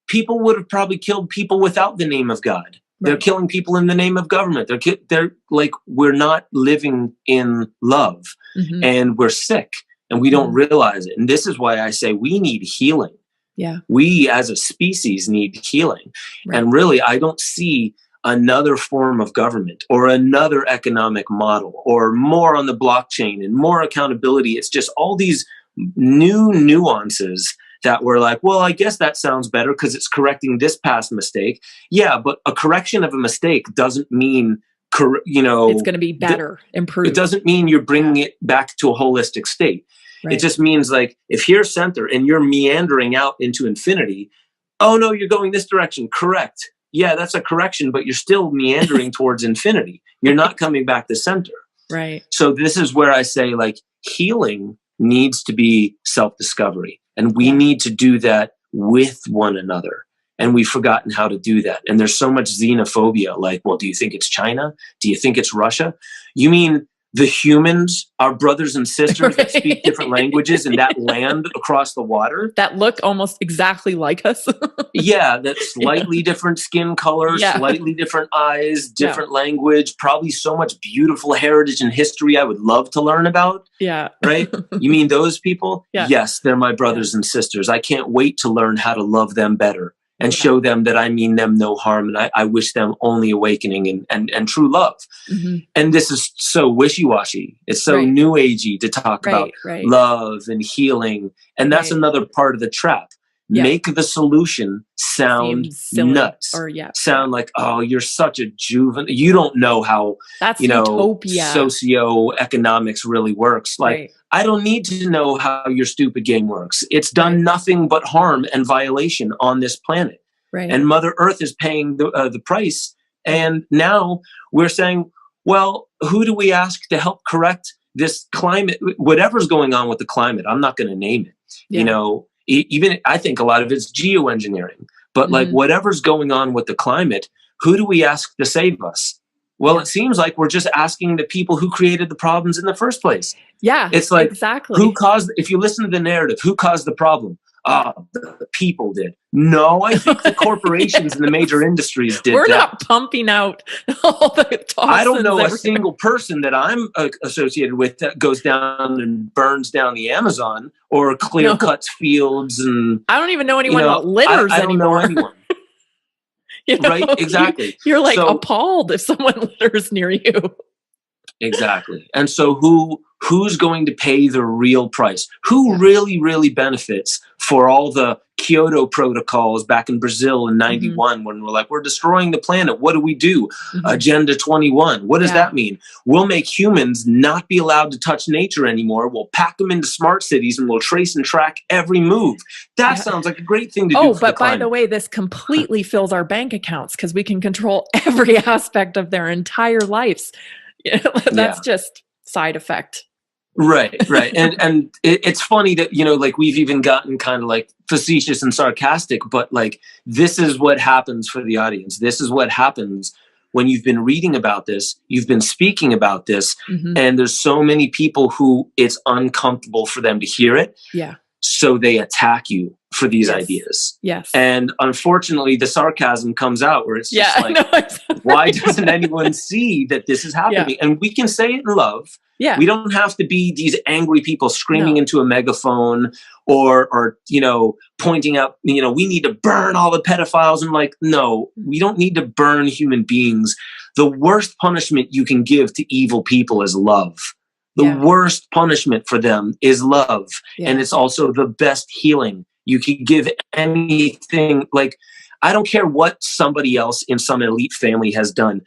People would have probably killed people without the name of God. They're killing people in the name of government. They're like, we're not living in love, and we're sick, and we don't realize it. And this is why I say we need healing. Yeah, we as a species need healing. Right. And really, I don't see another form of government or another economic model or more on the blockchain and more accountability. It's just all these new nuances that we're like, well, I guess that sounds better because it's correcting this past mistake. Yeah, but a correction of a mistake doesn't mean, it's going to be better, improved. It doesn't mean you're bringing it back to a holistic state. Right. It just means, like, if you're center and you're meandering out into infinity, oh no, you're going this direction. Correct. Yeah, that's a correction, but you're still meandering towards infinity. You're not coming back to center. Right. So this is where I say, like, healing needs to be self-discovery. And we need to do that with one another. And we've forgotten how to do that. And there's so much xenophobia. Like, well, do you think it's China? Do you think it's Russia? You mean the humans, our brothers and sisters that speak different languages in that land across the water? That look almost exactly like us. Yeah, that slightly different skin color, slightly different eyes, different language, probably so much beautiful heritage and history I would love to learn about. Yeah. Right? You mean those people? Yeah. Yes, they're my brothers and sisters. I can't wait to learn how to love them better and show them that I mean them no harm, and I wish them only awakening and true love. Mm-hmm. And this is so wishy-washy. It's so new agey to talk about love and healing. And that's another part of the trap. Yeah. Make the solution sound nuts. Or sound like, oh, you're such a juvenile. You don't know how utopia. Socioeconomics really works. Like, I don't need to know how your stupid game works. It's done nothing but harm and violation on this planet. Right. And Mother Earth is paying the price. And now we're saying, well, who do we ask to help correct this climate? Whatever's going on with the climate, I'm not going to name it. Yeah. Even I think a lot of it's geoengineering. But like, whatever's going on with the climate, who do we ask to save us? Well, it seems like we're just asking the people who created the problems in the first place. Yeah, it's like, exactly. If you listen to the narrative, who caused the problem? The people did. No, I think the corporations and the major industries did. We're not pumping out all the toxins. I don't know a single person that I'm associated with that goes down and burns down the Amazon or clear cuts fields. And I don't even know anyone that litters anymore. I don't know anyone. Right? Exactly. You're like appalled if someone litters near you. Exactly. And so who's going to pay the real price? Who really, really benefits for all the Kyoto protocols back in Brazil in 91 when we're like, we're destroying the planet. What do we do? Agenda 21. What does that mean? We'll make humans not be allowed to touch nature anymore. We'll pack them into smart cities and we'll trace and track every move. That sounds like a great thing to do. Oh, but by the way, this completely fills our bank accounts because we can control every aspect of their entire lives. That's just side effect. Right. And it's funny that, like, we've even gotten kind of like facetious and sarcastic, but like, this is what happens for the audience. This is what happens when you've been reading about this, you've been speaking about this, Mm-hmm. and there's so many people who it's uncomfortable for them to hear it. Yeah. So they attack you for these Yes. ideas. Yes. And unfortunately, the sarcasm comes out where it's just like, exactly. why doesn't anyone see that this is happening? And we can say it in love. Yeah. We don't have to be these angry people screaming No. into a megaphone or pointing out, we need to burn all the pedophiles. And like, no, we don't need to burn human beings. The worst punishment you can give to evil people is love. The worst punishment for them is love. Yeah. And it's also the best healing. You can give anything. Like, I don't care what somebody else in some elite family has done.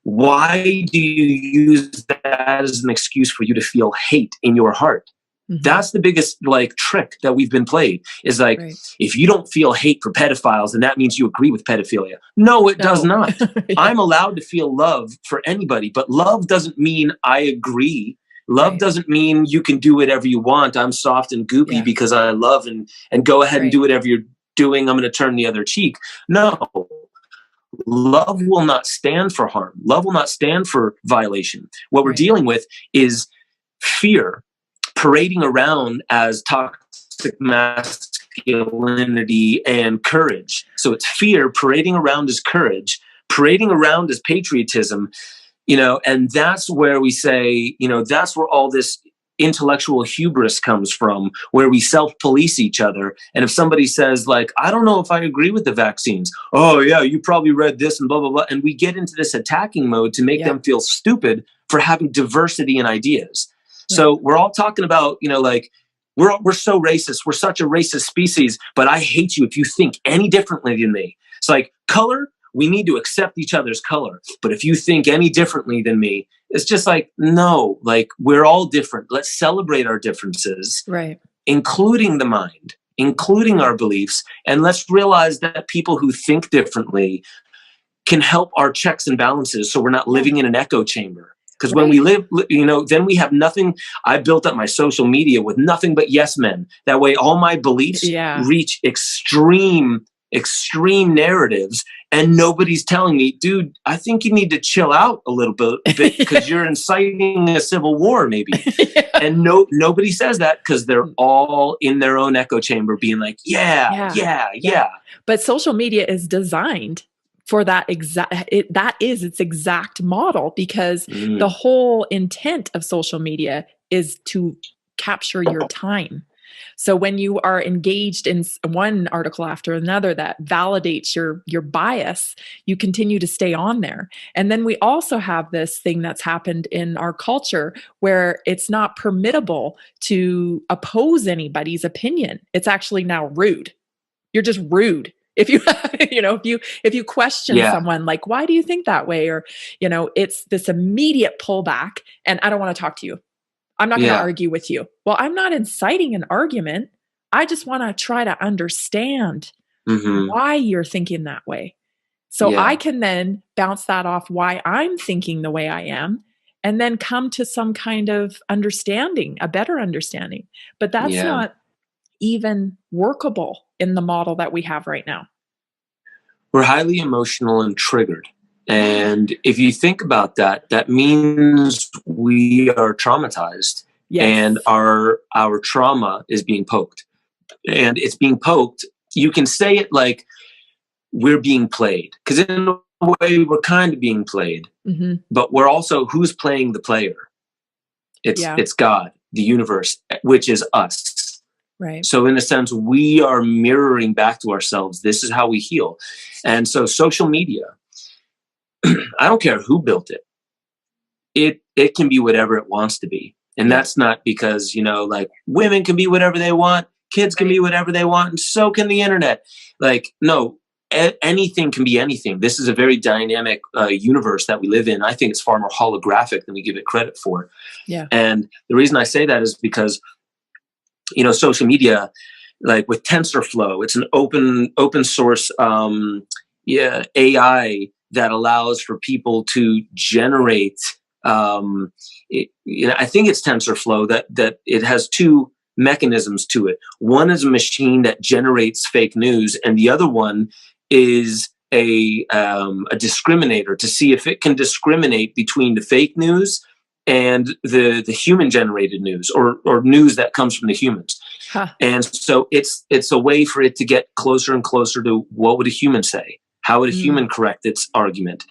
Why do you use that as an excuse for you to feel hate in your heart? Mm-hmm. That's the biggest trick that we've been played, is like, if you don't feel hate for pedophiles, then that means you agree with pedophilia. No, it does not. I'm allowed to feel love for anybody, but love doesn't mean I agree. Love doesn't mean you can do whatever you want. I'm soft and goopy because I love and go ahead and do whatever you're doing. I'm going to turn the other cheek. No. Love will not stand for harm. Love will not stand for violation. What we're dealing with is fear parading around as toxic masculinity and courage. So it's fear parading around as courage, parading around as patriotism, and that's where we say, that's where all this intellectual hubris comes from, where we self-police each other. And if somebody says like, I don't know if I agree with the vaccines. Oh yeah, you probably read this and blah, blah, blah. And we get into this attacking mode to make them feel stupid for having diversity in ideas. So we're all talking about, we're so racist. We're such a racist species, but I hate you if you think any differently than me. It's like color. We need to accept each other's color. But if you think any differently than me, it's just like, no, we're all different. Let's celebrate our differences, including the mind, including our beliefs. And let's realize that people who think differently can help our checks and balances, so we're not living in an echo chamber. Because when we live, then we have nothing. I built up my social media with nothing but yes men. That way all my beliefs reach extreme narratives, and nobody's telling me, dude, I think you need to chill out a little bit because you're inciting a civil war maybe. And nobody says that because they're all in their own echo chamber being like, yeah. But social media is designed for that that is its exact model, because the whole intent of social media is to capture your time. So when you are engaged in one article after another that validates your bias, you continue to stay on there. And then we also have this thing that's happened in our culture where it's not permittable to oppose anybody's opinion. It's actually now rude. You're just rude. If you, if you question someone, like, why do you think that way? Or, it's this immediate pullback, and I don't want to talk to you. I'm not going to argue with you. Well, I'm not inciting an argument. I just want to try to understand why you're thinking that way. So I can then bounce that off why I'm thinking the way I am, and then come to some kind of understanding, a better understanding. But that's not even workable in the model that we have right now. We're highly emotional and triggered. And if you think about that, that means we are traumatized, and our trauma is being poked, and it's being poked. You can say it like we're being played, because in a way we're kind of being played, but we're also, who's playing the player? It's God, the universe, which is us. Right. So in a sense, we are mirroring back to ourselves. This is how we heal. And so social media, I don't care who built it. It can be whatever it wants to be. And that's not because, women can be whatever they want, kids can be whatever they want, and so can the internet. No, anything can be anything. This is a very dynamic universe that we live in. I think it's far more holographic than we give it credit for. Yeah. And the reason I say that is because, social media, with TensorFlow, it's an open source AI that allows for people to generate. I think it's TensorFlow that it has two mechanisms to it. One is a machine that generates fake news, and the other one is a discriminator to see if it can discriminate between the fake news and the human generated news, or news that comes from the humans. Huh. And so it's a way for it to get closer and closer to what would a human say? How would a human correct its argument?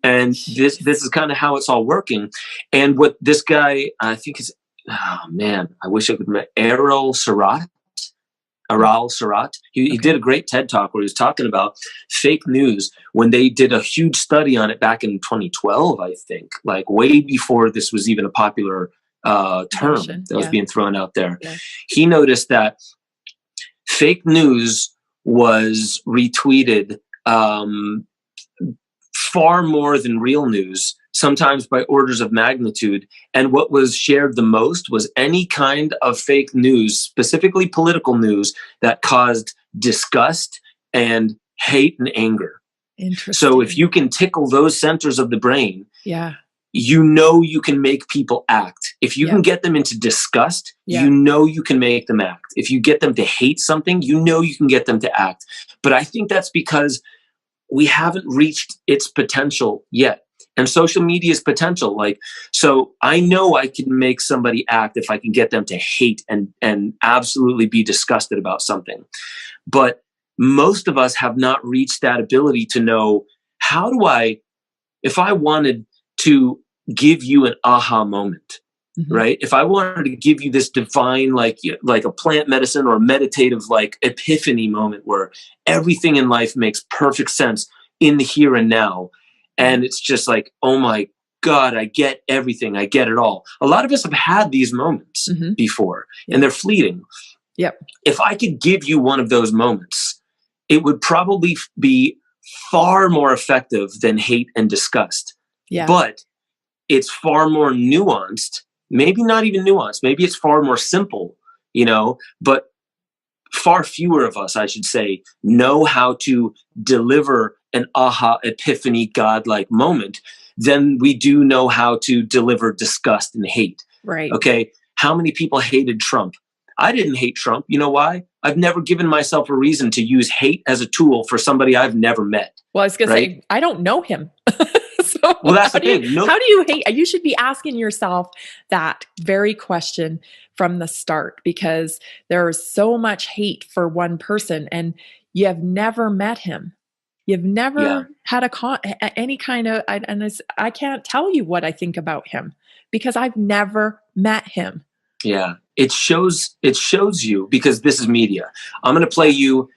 And this is kind of how it's all working. And what this guy, I think is, oh man, I wish I could remember, Aral Sarat. He did a great TED talk where he was talking about fake news when they did a huge study on it back in 2012, I think, like way before this was even a popular term that was being thrown out there. Yeah. He noticed that fake news was retweeted far more than real news, sometimes by orders of magnitude. And what was shared the most was any kind of fake news, specifically political news, that caused disgust and hate and anger. Interesting. So if you can tickle those centers of the brain, you can make people act. If you can get them into disgust, you can make them act. If you get them to hate something, you can get them to act. But I think that's because we haven't reached its potential yet. And social media's potential, so I know I can make somebody act if I can get them to hate and absolutely be disgusted about something. But most of us have not reached that ability to know, how do I, if I wanted to give you an aha moment, right? If I wanted to give you this divine, like a plant medicine or meditative, epiphany moment where everything in life makes perfect sense in the here and now. And it's just like, oh my God, I get everything. I get it all. A lot of us have had these moments before, and they're fleeting. Yep. If I could give you one of those moments, it would probably be far more effective than hate and disgust. Yeah. But it's far more nuanced, maybe not even nuanced. Maybe it's far more simple, but far fewer of us, I should say, know how to deliver an aha, epiphany, godlike moment than we do know how to deliver disgust and hate. Right. Okay. How many people hated Trump? I didn't hate Trump. You know why? I've never given myself a reason to use hate as a tool for somebody I've never met. Well, I was going to say, I don't know him. Well, that's the thing. How do you hate? You should be asking yourself that very question from the start, because there's so much hate for one person and you have never met him. You've never had any kind of, I can't tell you what I think about him because I've never met him. Yeah, it shows you, because this is media. I'm going to play you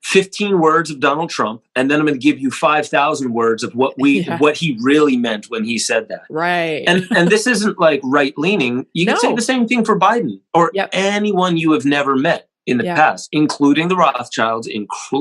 15 words of Donald Trump, and then I'm going to give you 5,000 words of what he really meant when he said that. Right. And this isn't like right leaning. You can say the same thing for Biden or anyone you have never met in the past, including the Rothschilds,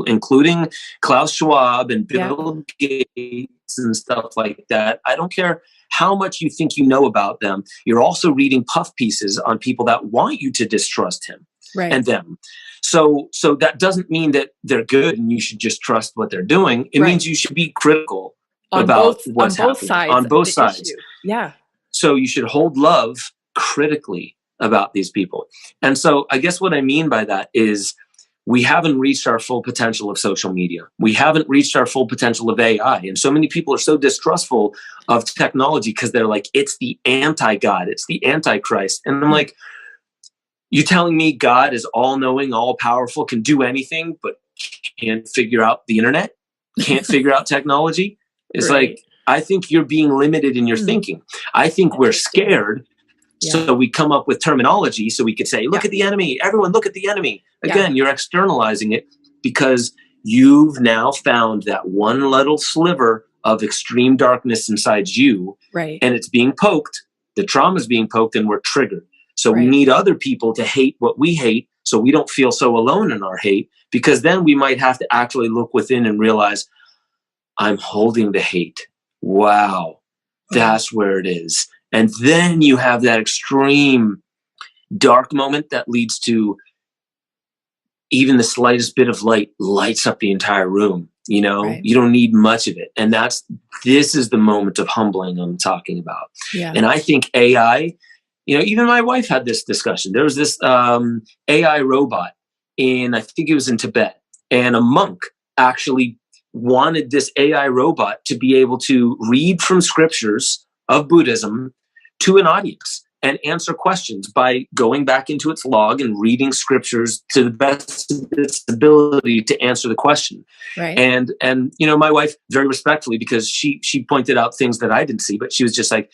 including Klaus Schwab and Bill Gates and stuff like that. I don't care how much you think you know about them. You're also reading puff pieces on people that want you to distrust him and them. So that doesn't mean that they're good and you should just trust what they're doing. It means you should be critical about what's happening on both sides. Issue. Yeah. So you should hold love critically about these people. And so I guess what I mean by that is we haven't reached our full potential of social media. We haven't reached our full potential of AI. And so many people are so distrustful of technology because they're like, it's the anti-God, it's the antichrist. And I'm like, you telling me God is all-knowing, all-powerful, can do anything, but can't figure out the internet, can't figure out technology? It's like, I think you're being limited in your thinking. I think we're scared, so we come up with terminology so we could say, look at the enemy. Everyone, look at the enemy. Again, you're externalizing it because you've now found that one little sliver of extreme darkness inside you, and it's being poked. The trauma is being poked, and we're triggered. So we need other people to hate what we hate so we don't feel so alone in our hate, because then we might have to actually look within and realize, I'm holding the hate. Wow, that's where it is. And then you have that extreme dark moment that leads to even the slightest bit of light lights up the entire room. You don't need much of it. And this is the moment of humbling I'm talking about. Yeah. And I think AI, even my wife had this discussion. There was this AI robot I think it was in Tibet, and a monk actually wanted this AI robot to be able to read from scriptures of Buddhism to an audience and answer questions by going back into its log and reading scriptures to the best of its ability to answer the question. Right. And you know, my wife, very respectfully, because she pointed out things that I didn't see, but she was just like,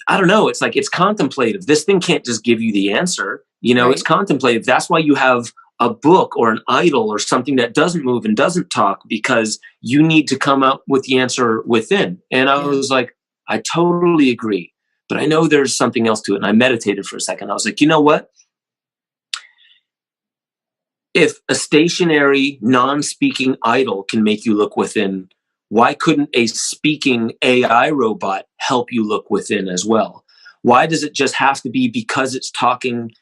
I don't know. It's like, it's contemplative. This thing can't just give you the answer. You know, It's contemplative. That's why you have a book or an idol or something that doesn't move and doesn't talk, because you need to come up with the answer within. And I was like, I totally agree. But I know there's something else to it. And I meditated for a second. I was like, you know what? If a stationary, non-speaking idol can make you look within, why couldn't a speaking AI robot help you look within as well? Why does it just have to be because it's talking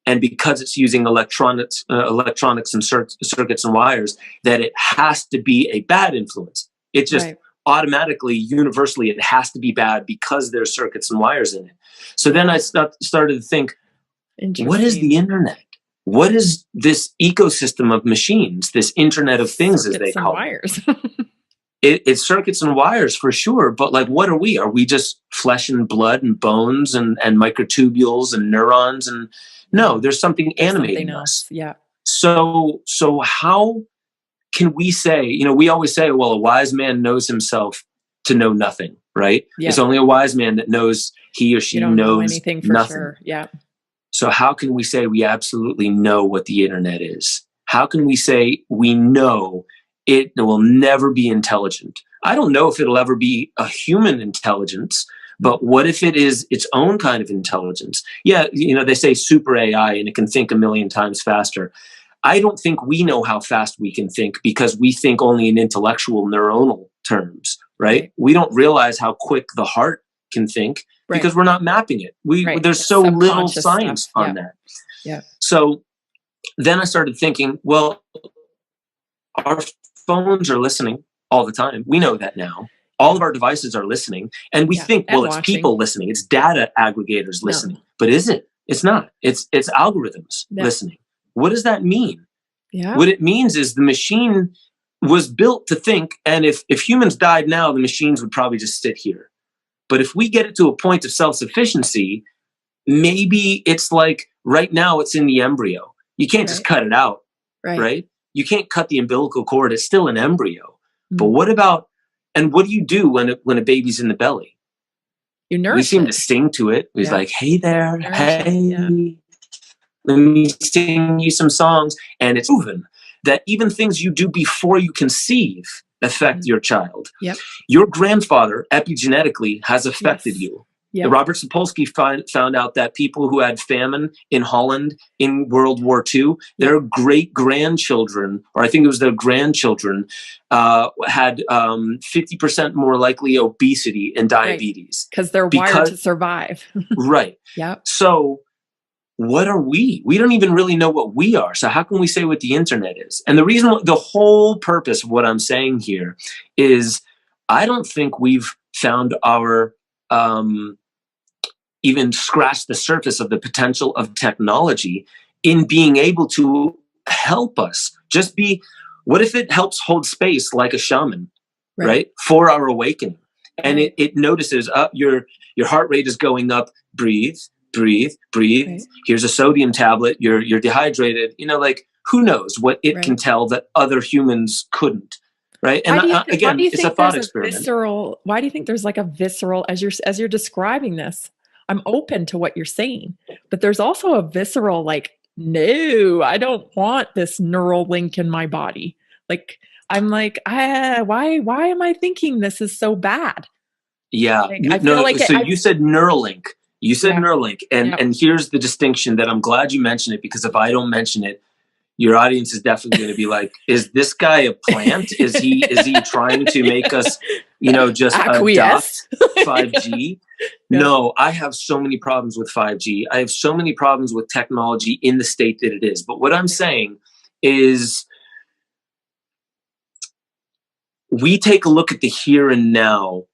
and because it's using electronics and circuits and wires that it has to be a bad influence? It just automatically, universally, it has to be bad because there's circuits and wires in it. So then I started to think, what is the internet? What is this ecosystem of machines, this Internet of Things, as they call it? It's circuits and wires for sure, but like, what are we? Are we just flesh and blood and bones and microtubules and neurons? And no, there's something animating us. Yeah. So how can we say, you know, we always say, well, a wise man knows himself to know nothing, right? Yeah. It's only a wise man that knows he or she knows know anything for nothing. Sure. Yeah. So how can we say we absolutely know what the internet is? How can we say we know it will never be intelligent? I don't know if it'll ever be a human intelligence, but what if it is its own kind of intelligence? Yeah, you know, they say super AI and it can think 1,000,000 times faster. I don't think we know how fast we can think because we think only in intellectual neuronal terms, right? We don't realize how quick the heart can think because we're not mapping it. There's so little science on that. Yeah. So then I started thinking, well, our phones are listening all the time. We know that now. All of our devices are listening. And we think, well, it's people listening. It's data aggregators listening. But is it? It's not. It's algorithms listening. What does that mean? Yeah. What it means is the machine was built to think. And if humans died now, the machines would probably just sit here. But if we get it to a point of self-sufficiency, maybe it's like right now it's in the embryo. You can't just cut it out, right? You can't cut the umbilical cord. It's still an embryo. Mm-hmm. But what about, and what do you do when a baby's in the belly? You nurse We seem to sing to it. It's like, hey there, hey. Let me sing you some songs. And it's proven that even things you do before you conceive affect your child. Yep. Your grandfather epigenetically has affected you. Yep. Robert Sapolsky found out that people who had famine in Holland in World War II, their great-grandchildren, or I think it was their grandchildren, had 50% more likely obesity and diabetes. Because they're wired to survive. Right. Yep. So what are we? We don't even really know what we are. So how can we say what the internet is? And the whole purpose of what I'm saying here is I don't think we've found our even scratch the surface of the potential of technology in being able to help us just be, what if it helps hold space like a shaman, right? For our awakening. And it notices your heart rate is going up, breathe. Right. Here's a sodium tablet, you're dehydrated. You know, like who knows what it can tell that other humans couldn't. Right. And again, it's a thought experiment. Why do you think there's like a visceral, as you're describing this, I'm open to what you're saying, but there's also a visceral, like, no, I don't want this neural link in my body. Like, I'm like, why am I thinking this is so bad? Yeah. Like, I feel like you said Neuralink. You said Neuralink. And here's the distinction that I'm glad you mentioned it, because if I don't mention it, your audience is definitely going to be like, is this guy a plant? Is he trying to make us, just adopt 5G? No, I have so many problems with 5G. I have so many problems with technology in the state that it is. But what I'm saying is we take a look at the here and now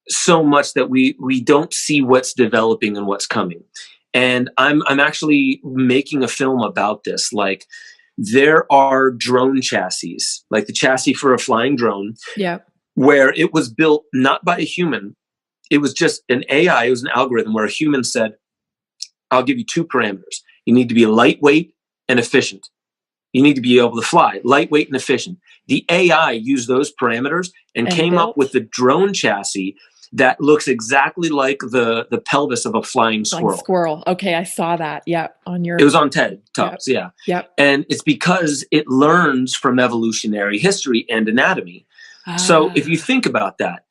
so much that we don't see what's developing and what's coming. And I'm actually making a film about this. Like, there are drone chassis, like the chassis for a flying drone, Yeah. where it was built not by a human. It was just an AI. It was an algorithm where a human said, I'll give you two parameters. You need to be lightweight and efficient. You need to be able to fly, lightweight and efficient. The AI used those parameters and came up with the drone chassis that looks exactly like the pelvis of a flying squirrel. Squirrel. Okay, I saw that. Yeah, on your. It was on TED Talks. Yep. Yeah. Yep. And it's because it learns from evolutionary history and anatomy. So if you think about that,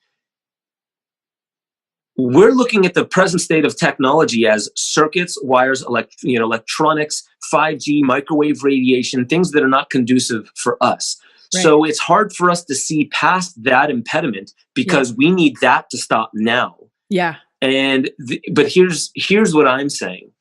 we're looking at the present state of technology as circuits, wires, electronics, 5G, microwave radiation, things that are not conducive for us. Right. So it's hard for us to see past that impediment because we need that to stop now. Yeah. But here's what I'm saying.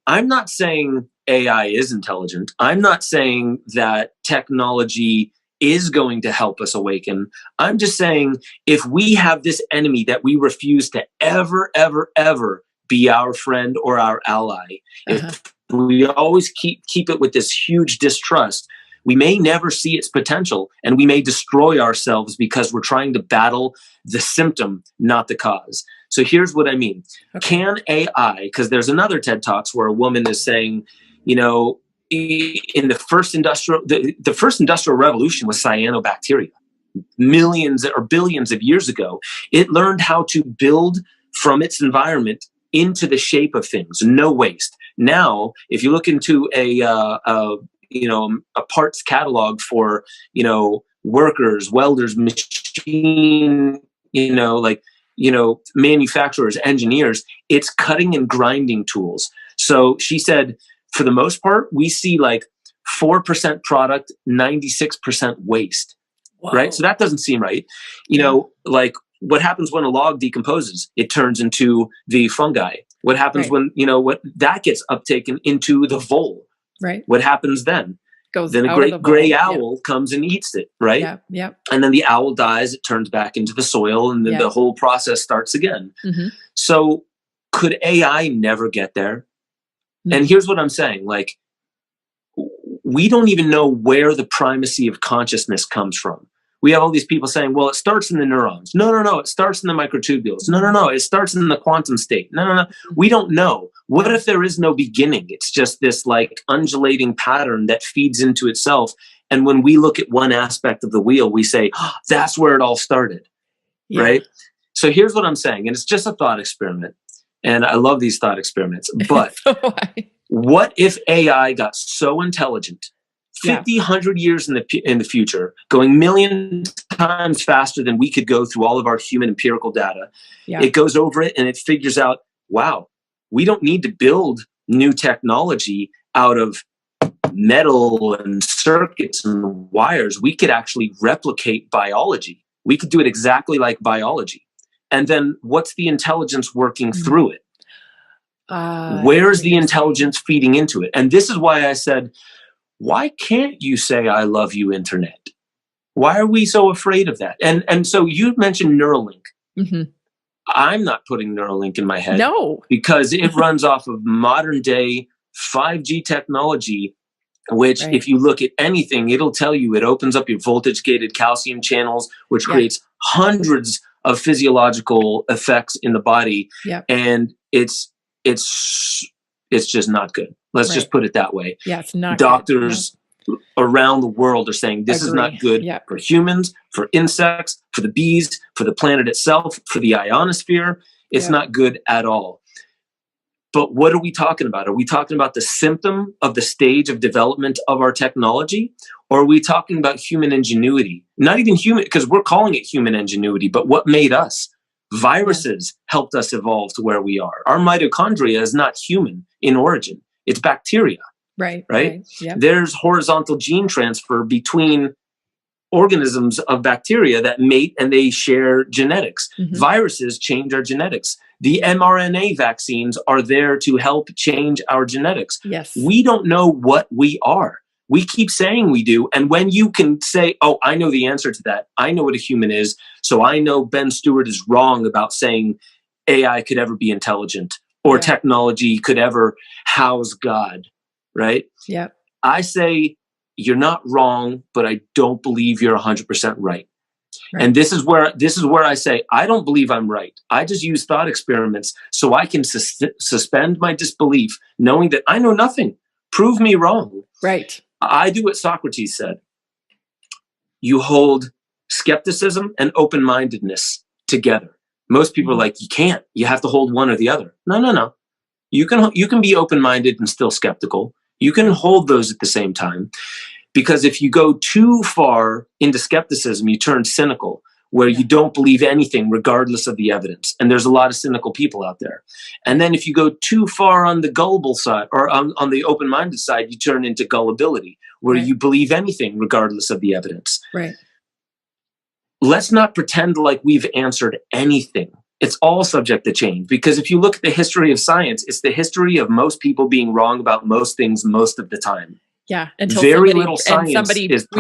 I'm not saying AI is intelligent. I'm not saying that technology is going to help us awaken. I'm just saying if we have this enemy that we refuse to ever, ever, ever be our friend or our ally, if we always keep it with this huge distrust, we may never see its potential and we may destroy ourselves because we're trying to battle the symptom, not the cause. So here's what I mean. Can AI, because there's another TED Talks where a woman is saying, in the first industrial revolution was cyanobacteria. Millions or billions of years ago, it learned how to build from its environment into the shape of things, no waste. Now, if you look into a parts catalog for, workers, welders, machine, manufacturers, engineers, it's cutting and grinding tools. So she said, for the most part, we see like 4% product, 96% waste. Whoa. Right? So that doesn't seem right. Like what happens when a log decomposes? It turns into the fungi. What happens when, that gets uptaken into the vole? Right. What happens then? Then a great gray owl comes and eats it, right? Yeah. Yep. And then the owl dies, it turns back into the soil, and then the whole process starts again. Mm-hmm. So could AI never get there? And here's what I'm saying, like, we don't even know where the primacy of consciousness comes from. We have all these people saying, well, it starts in the neurons. No, it starts in the microtubules. No, it starts in the quantum state. No. We don't know. What if there is no beginning? It's just this like undulating pattern that feeds into itself. And when we look at one aspect of the wheel, we say, that's where it all started, right? So here's what I'm saying, and it's just a thought experiment. And I love these thought experiments. But what if AI got so intelligent, 50, 100 years in the future, going million times faster than we could go through all of our human empirical data? It goes over it and it figures out, wow, we don't need to build new technology out of metal and circuits and wires. We could actually replicate biology. We could do it exactly like biology. And then what's the intelligence working through it? Where's the intelligence feeding into it? And this is why I said, why can't you say, I love you, internet? Why are we so afraid of that? And so you mentioned Neuralink. Mm-hmm. I'm not putting Neuralink in my head. No. Because it runs off of modern day 5G technology, which if you look at anything, it'll tell you it opens up your voltage gated calcium channels, which creates hundreds of physiological effects in the body. And it's just not good. Let's just put it that way. Yeah, it's not Doctors around the world are saying this is not good for humans, for insects, for the bees, for the planet itself, for the ionosphere. It's not good at all. But what are we talking about? Are we talking about the symptom of the stage of development of our technology? Or are we talking about human ingenuity? Not even human, because we're calling it human ingenuity, but what made us? Viruses helped us evolve to where we are. Our mitochondria is not human in origin. It's bacteria. Right. Yep. There's horizontal gene transfer between organisms of bacteria that mate and they share genetics. Mm-hmm. Viruses change our genetics. The mRNA vaccines are there to help change our genetics. Yes. We don't know what we are. We keep saying we do. And when you can say, oh, I know the answer to that. I know what a human is. So I know Ben Stewart is wrong about saying AI could ever be intelligent or technology could ever house God. Right? Yeah. I say you're not wrong, but I don't believe you're 100% right. Right. And this is where I say, I don't believe I'm right. I just use thought experiments so I can suspend my disbelief, knowing that I know nothing. Prove me wrong. Right. I do what Socrates said. You hold skepticism and open-mindedness together. Most people are like, you can't. You have to hold one or the other. No. You can be open-minded and still skeptical. You can hold those at the same time. Because if you go too far into skepticism, you turn cynical, where you don't believe anything regardless of the evidence. And there's a lot of cynical people out there. And then if you go too far on the gullible side, or on the open-minded side, you turn into gullibility, where you believe anything regardless of the evidence. Right. Let's not pretend like we've answered anything. It's all subject to change. Because if you look at the history of science, it's the history of most people being wrong about most things most of the time. Yeah, until we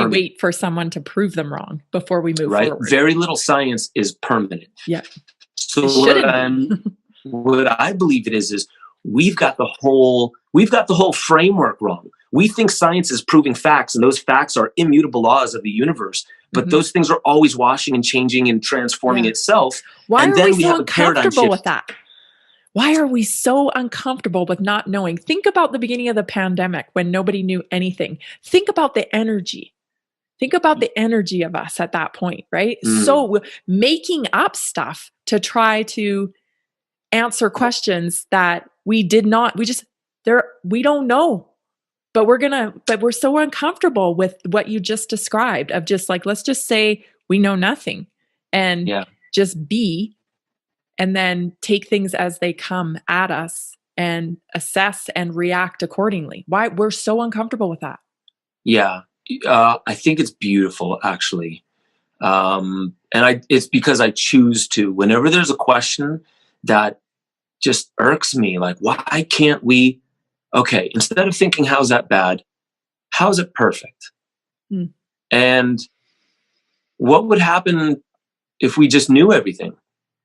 wait for someone to prove them wrong before we move forward. Very little science is permanent. Yeah. So what I believe it is we've got the whole framework wrong. We think science is proving facts, and those facts are immutable laws of the universe. But those things are always washing and changing and transforming itself. Why and are then we so have a paradigm uncomfortable shift. with that? Why are we so uncomfortable with not knowing? Think about the beginning of the pandemic when nobody knew anything. Think about the energy. Think about the energy of us at that point, right? So making up stuff to try to answer questions that we don't know. But we're so uncomfortable with what you just described of just like, let's just say we know nothing and just be. And then take things as they come at us and assess and react accordingly. Why we're so uncomfortable with that? Yeah, I think it's beautiful, actually. It's because I choose to. Whenever there's a question that just irks me, like, why can't we? Okay, instead of thinking, how's that bad? How's it perfect? And what would happen if we just knew everything?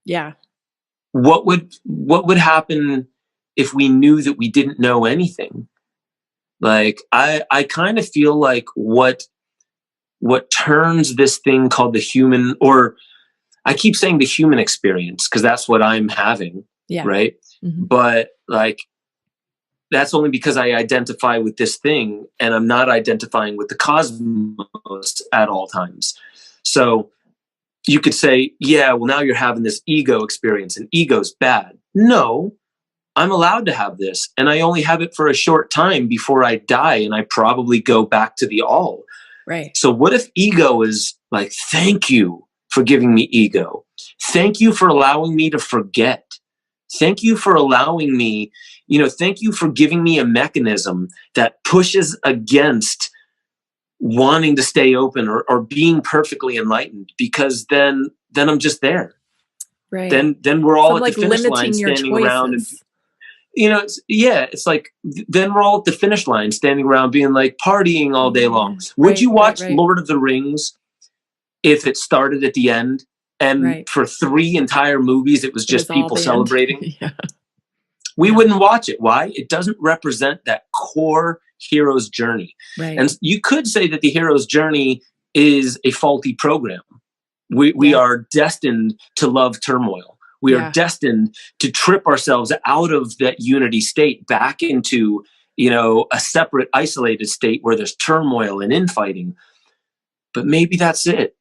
Yeah. What would happen if we knew that we didn't know anything? Like, I kind of feel like what turns this thing called the human, or I keep saying the human experience because that's what I'm having, right? But like, that's only because I identify with this thing and I'm not identifying with the cosmos at all times. So you could say, yeah, well, now you're having this ego experience and ego's bad. No, I'm allowed to have this. And I only have it for a short time before I die. And I probably go back to the all. Right. So what if ego is like, thank you for giving me ego. Thank you for allowing me to forget. Thank you for allowing me, thank you for giving me a mechanism that pushes against wanting to stay open or being perfectly enlightened, because then I'm just there. Right. Then we're all at like the finish line standing around and it's like then we're all at the finish line standing around being like partying all day long. Would you watch Lord of the Rings if it started at the end and for 3 entire movies it was just people celebrating? We wouldn't watch it. Why? It doesn't represent that core hero's journey. Right. And you could say that the hero's journey is a faulty program. We are destined to love turmoil. We are destined to trip ourselves out of that unity state back into, a separate, isolated state where there's turmoil and infighting. But maybe that's it.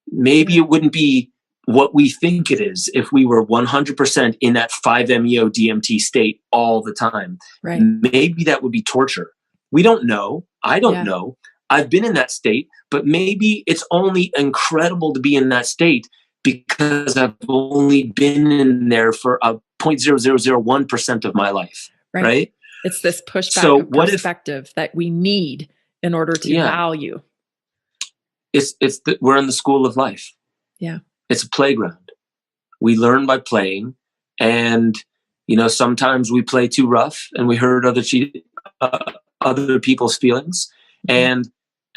Maybe it wouldn't be what we think it is if we were 100% in that 5-MeO DMT state all the time. Right. Maybe that would be torture. We don't know. I don't know. I've been in that state, but maybe it's only incredible to be in that state because I've only been in there for a 0.0001% of my life. Right? It's this pushback of perspective that we need in order to value. We're in the school of life. Yeah. It's a playground. We learn by playing, and sometimes we play too rough and we hurt other people's feelings, and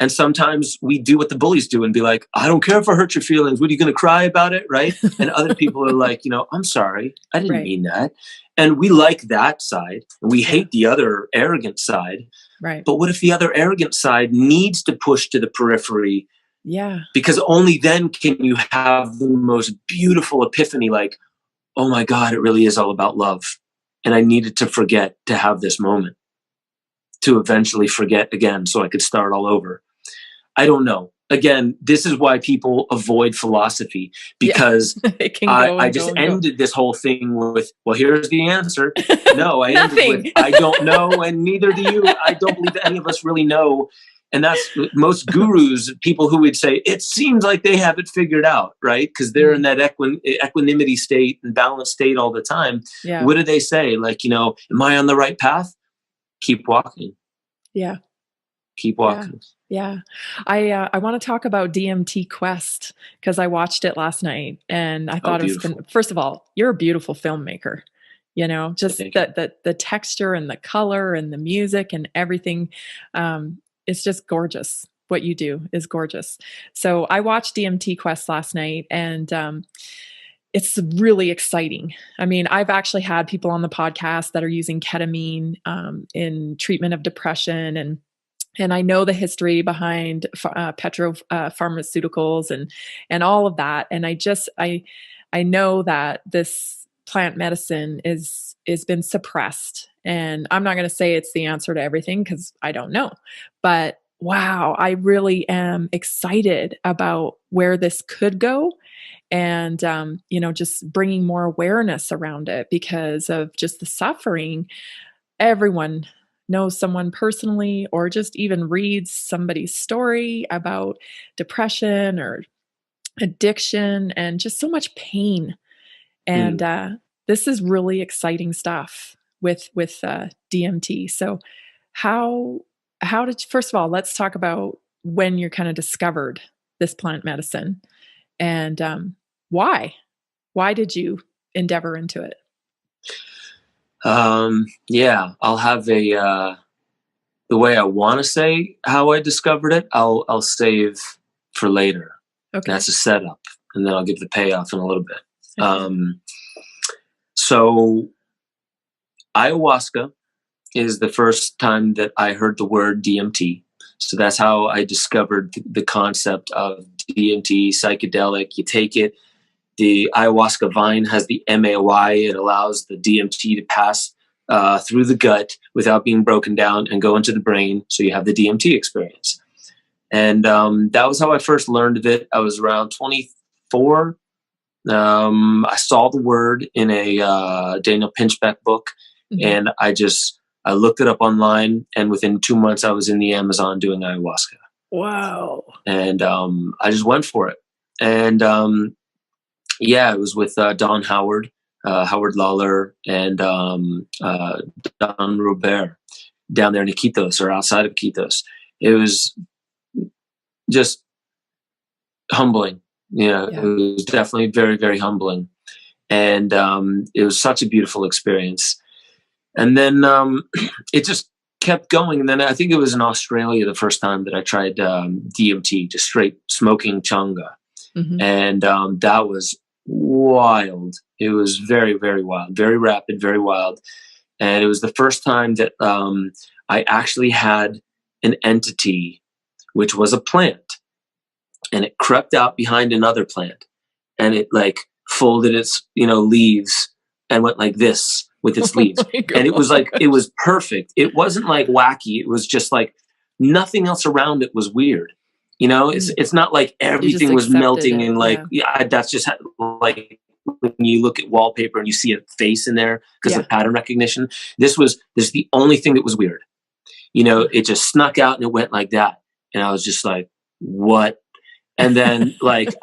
sometimes we do what the bullies do and be like, I don't care if I hurt your feelings. What, are you going to cry about it, right? And other people are like, I'm sorry, I didn't mean that. And we like that side, and we hate the other arrogant side. Right. But what if the other arrogant side needs to push to the periphery? Yeah. Because only then can you have the most beautiful epiphany, like, oh my God, it really is all about love. And I needed to forget to have this moment, to eventually forget again so I could start all over. I don't know. Again, this is why people avoid philosophy, because it can go I just ended this whole thing with, well, here's the answer. No, I ended with, I don't know, and neither do you. I don't believe that any of us really know. And that's most gurus, people who would say, it seems like they have it figured out, right? Because they're in that equanimity state and balanced state all the time. Yeah. What do they say? Like, am I on the right path? Keep walking. Yeah. Keep walking. Yeah. I want to talk about DMT Quest because I watched it last night and I thought it was, first of all, you're a beautiful filmmaker, just the texture and the color and the music and everything. It's just gorgeous. What you do is gorgeous. So I watched DMT Quest last night and, it's really exciting. I mean, I've actually had people on the podcast that are using ketamine in treatment of depression, and I know the history behind pharmaceuticals and all of that. And I know that this plant medicine is been suppressed. And I'm not going to say it's the answer to everything because I don't know. But wow, I really am excited about where this could go. And, just bringing more awareness around it because of just the suffering. Everyone knows someone personally or just even reads somebody's story about depression or addiction and just so much pain. And this is really exciting stuff with DMT. So how did, first of all, let's talk about when you kind of discovered this plant medicine and why did you endeavor into it? Yeah, I'll have the way I want to say how I discovered it, I'll save for later. Okay. That's a setup, and then I'll give the payoff in a little bit. So ayahuasca is the first time that I heard the word DMT. So that's how I discovered the concept of DMT, psychedelic. You take it. The ayahuasca vine has the MAOI. It allows the DMT to pass through the gut without being broken down and go into the brain. So you have the DMT experience. And that was how I first learned of it. I was around 24. I saw the word in a Daniel Pinchbeck book, and I looked it up online, and within 2 months I was in the Amazon doing ayahuasca. Wow. And I just went for it. And it was with Don Howard, Howard Lawler, and Don Robert down there in Iquitos, or outside of Iquitos. It was just humbling. It was definitely very, very humbling. And it was such a beautiful experience. And then it just kept going. And then I think it was in Australia the first time that I tried DMT, just straight smoking changa. And that was wild. It was very, very wild, very rapid, very wild. And it was the first time that I actually had an entity, which was a plant. And it crept out behind another plant, and it like folded its, leaves and went like this with its leaves. And it was it was perfect. It wasn't like wacky. It was just like nothing else around it was weird. It's not like everything was melting and that's just like when you look at wallpaper and you see a face in there because of pattern recognition. This is the only thing that was weird. It just snuck out and it went like that. And I was just like, what? And then I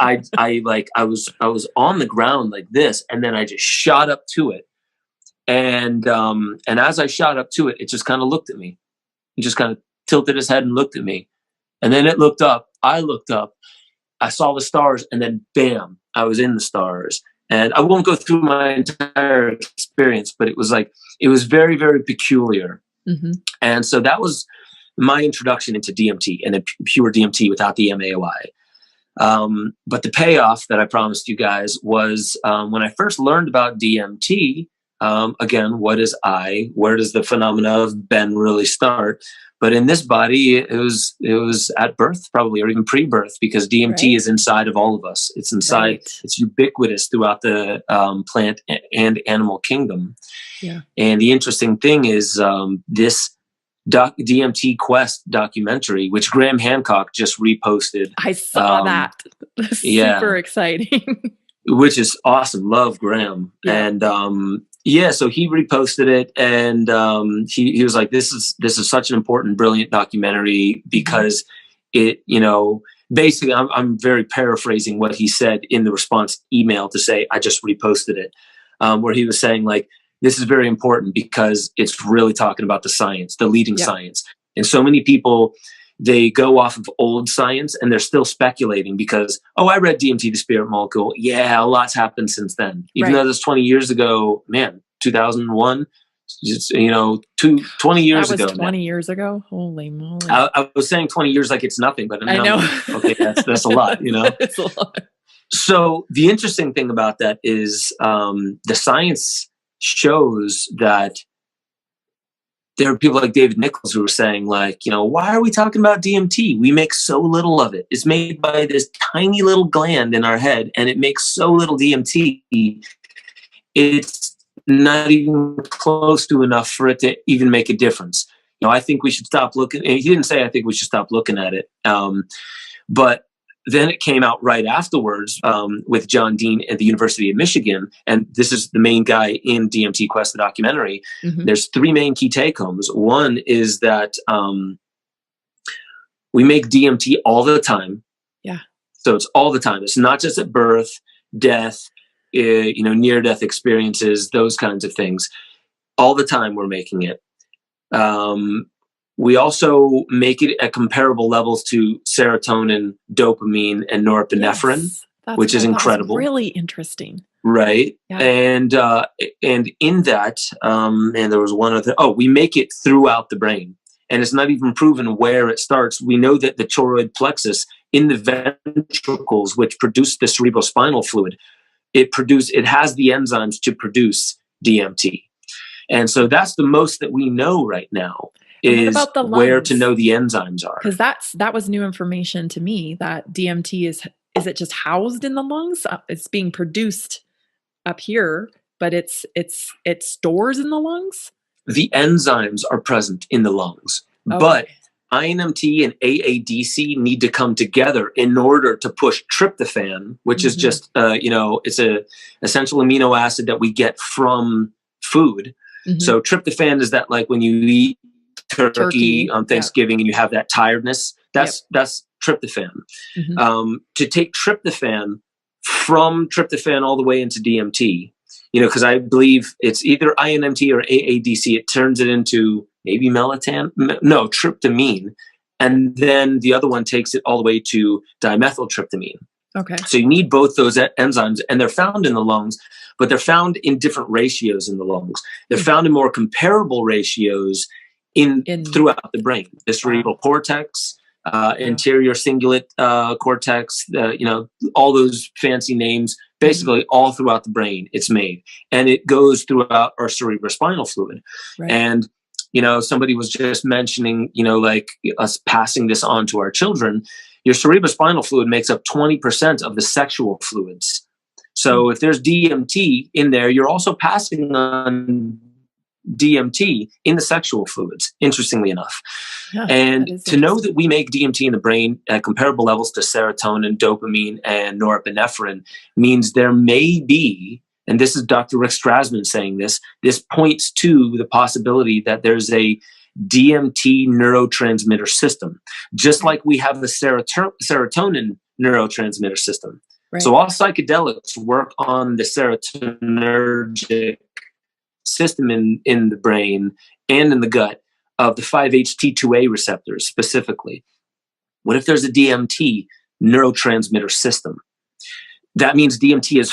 was on the ground like this, and then I just shot up to it. And as I shot up to it, it just kind of looked at me. He just kind of tilted his head and looked at me. And then it looked up. I looked up. I saw the stars, and then bam, I was in the stars. And I won't go through my entire experience, but it was very, very peculiar. And so that was my introduction into DMT, and a pure DMT without the MAOI. But the payoff that I promised you guys was when I first learned about DMT, Again, what is I? Where does the phenomena of Ben really start? But in this body, it was at birth, probably, or even pre-birth, because DMT is inside of all of us. It's inside. It's ubiquitous throughout the plant and animal kingdom. Yeah. And the interesting thing is this DMT Quest documentary, which Graham Hancock just reposted. I saw that. Super exciting. Which is awesome. Love Graham. Yeah. And so he reposted it, and he was like, this is such an important, brilliant documentary because it, basically, I'm very paraphrasing what he said in the response email to say, I just reposted it, where he was saying, like, this is very important because it's really talking about the science, the leading science. And so many people, they go off of old science and they're still speculating because, I read DMT, the spirit molecule. Yeah, a lot's happened since then. Even though that's 20 years ago, man, 2001, 20 years ago. That was 20 years ago? Holy moly. I was saying 20 years like it's nothing, but I know. Okay, that's a lot, It's a lot. So the interesting thing about that is the science shows that there are people like David Nichols who are saying, like, why are we talking about DMT? We make so little of it. It's made by this tiny little gland in our head, and it makes so little DMT. It's not even close to enough for it to even make a difference. I think we should stop looking. He didn't say I think we should stop looking at it. But then it came out right afterwards with John Dean at the University of Michigan. And this is the main guy in DMT Quest, the documentary. Mm-hmm. There's three main key take-homes. One is that we make DMT all the time. Yeah. So it's all the time. It's not just at birth, death, near-death experiences, those kinds of things. All the time we're making it. We also make it at comparable levels to serotonin, dopamine, and norepinephrine, which is incredible. Really interesting. Right. Yeah. And in that, and there was one other, we make it throughout the brain. And it's not even proven where it starts. We know that the choroid plexus in the ventricles, which produce the cerebrospinal fluid, it has the enzymes to produce DMT. And so that's the most that we know right now. Is where to know the enzymes are. Because that was new information to me, that DMT is it just housed in the lungs? It's being produced up here, but it stores in the lungs? The enzymes are present in the lungs, but INMT and AADC need to come together in order to push tryptophan, which is just, it's a essential amino acid that we get from food. Mm-hmm. So tryptophan is that, like, when you eat turkey on Thanksgiving and you have that tiredness, that's tryptophan. Mm-hmm. To take tryptophan from tryptophan all the way into DMT, because I believe it's either INMT or AADC, it turns it into maybe tryptamine, and then the other one takes it all the way to dimethyltryptamine. Okay. So you need both those enzymes, and they're found in the lungs, but they're found in different ratios in the lungs. They're found in more comparable ratios in throughout the brain, the cerebral cortex, anterior cingulate cortex, all those fancy names, basically all throughout the brain it's made. And it goes throughout our cerebrospinal fluid. Right. And, somebody was just mentioning, like us passing this on to our children. Your cerebrospinal fluid makes up 20% of the sexual fluids. So if there's DMT in there, you're also passing on DMT in the sexual fluids, interestingly enough. Yeah, and to know that we make DMT in the brain at comparable levels to serotonin, dopamine, and norepinephrine means there may be, and this is Dr. Rick Strassman saying this points to the possibility that there's a DMT neurotransmitter system, just like we have the serotonin neurotransmitter system. Right. So all psychedelics work on the serotonergic system in the brain and in the gut of the 5-HT2A receptors specifically. What if there's a DMT neurotransmitter system? That means DMT is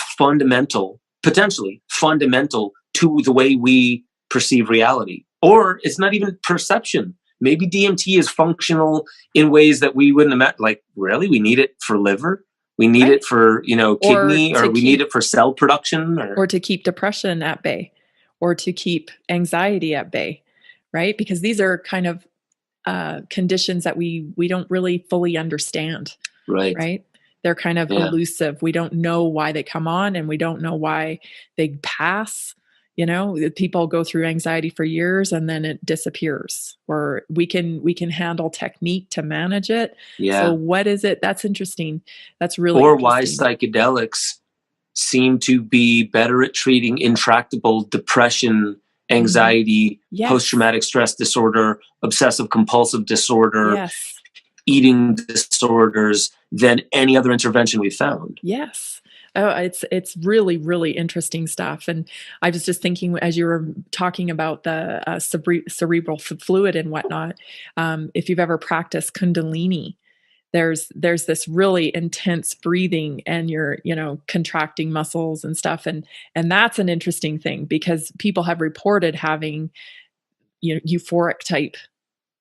potentially fundamental to the way we perceive reality. Or it's not even perception. Maybe DMT is functional in ways that we wouldn't imagine. Like, really? We need it for liver? We need it for, kidney, or we need it for cell production? Or to keep depression at bay. or to keep anxiety at bay, right? Because these are kind of conditions that we don't really fully understand, right? They're kind of elusive. We don't know why they come on, and we don't know why they pass. You know, people go through anxiety for years and then it disappears, or we can handle technique to manage it. So what is it? That's interesting. That's really why psychedelics seem to be better at treating intractable depression, anxiety, post-traumatic stress disorder, obsessive compulsive disorder, eating disorders than any other intervention we've found. Yes. Oh, it's really, really interesting stuff. And I was just thinking, as you were talking about the cerebral fluid and whatnot, if you've ever practiced Kundalini, there's this really intense breathing, and you're, contracting muscles and stuff. And that's an interesting thing, because people have reported having, euphoric type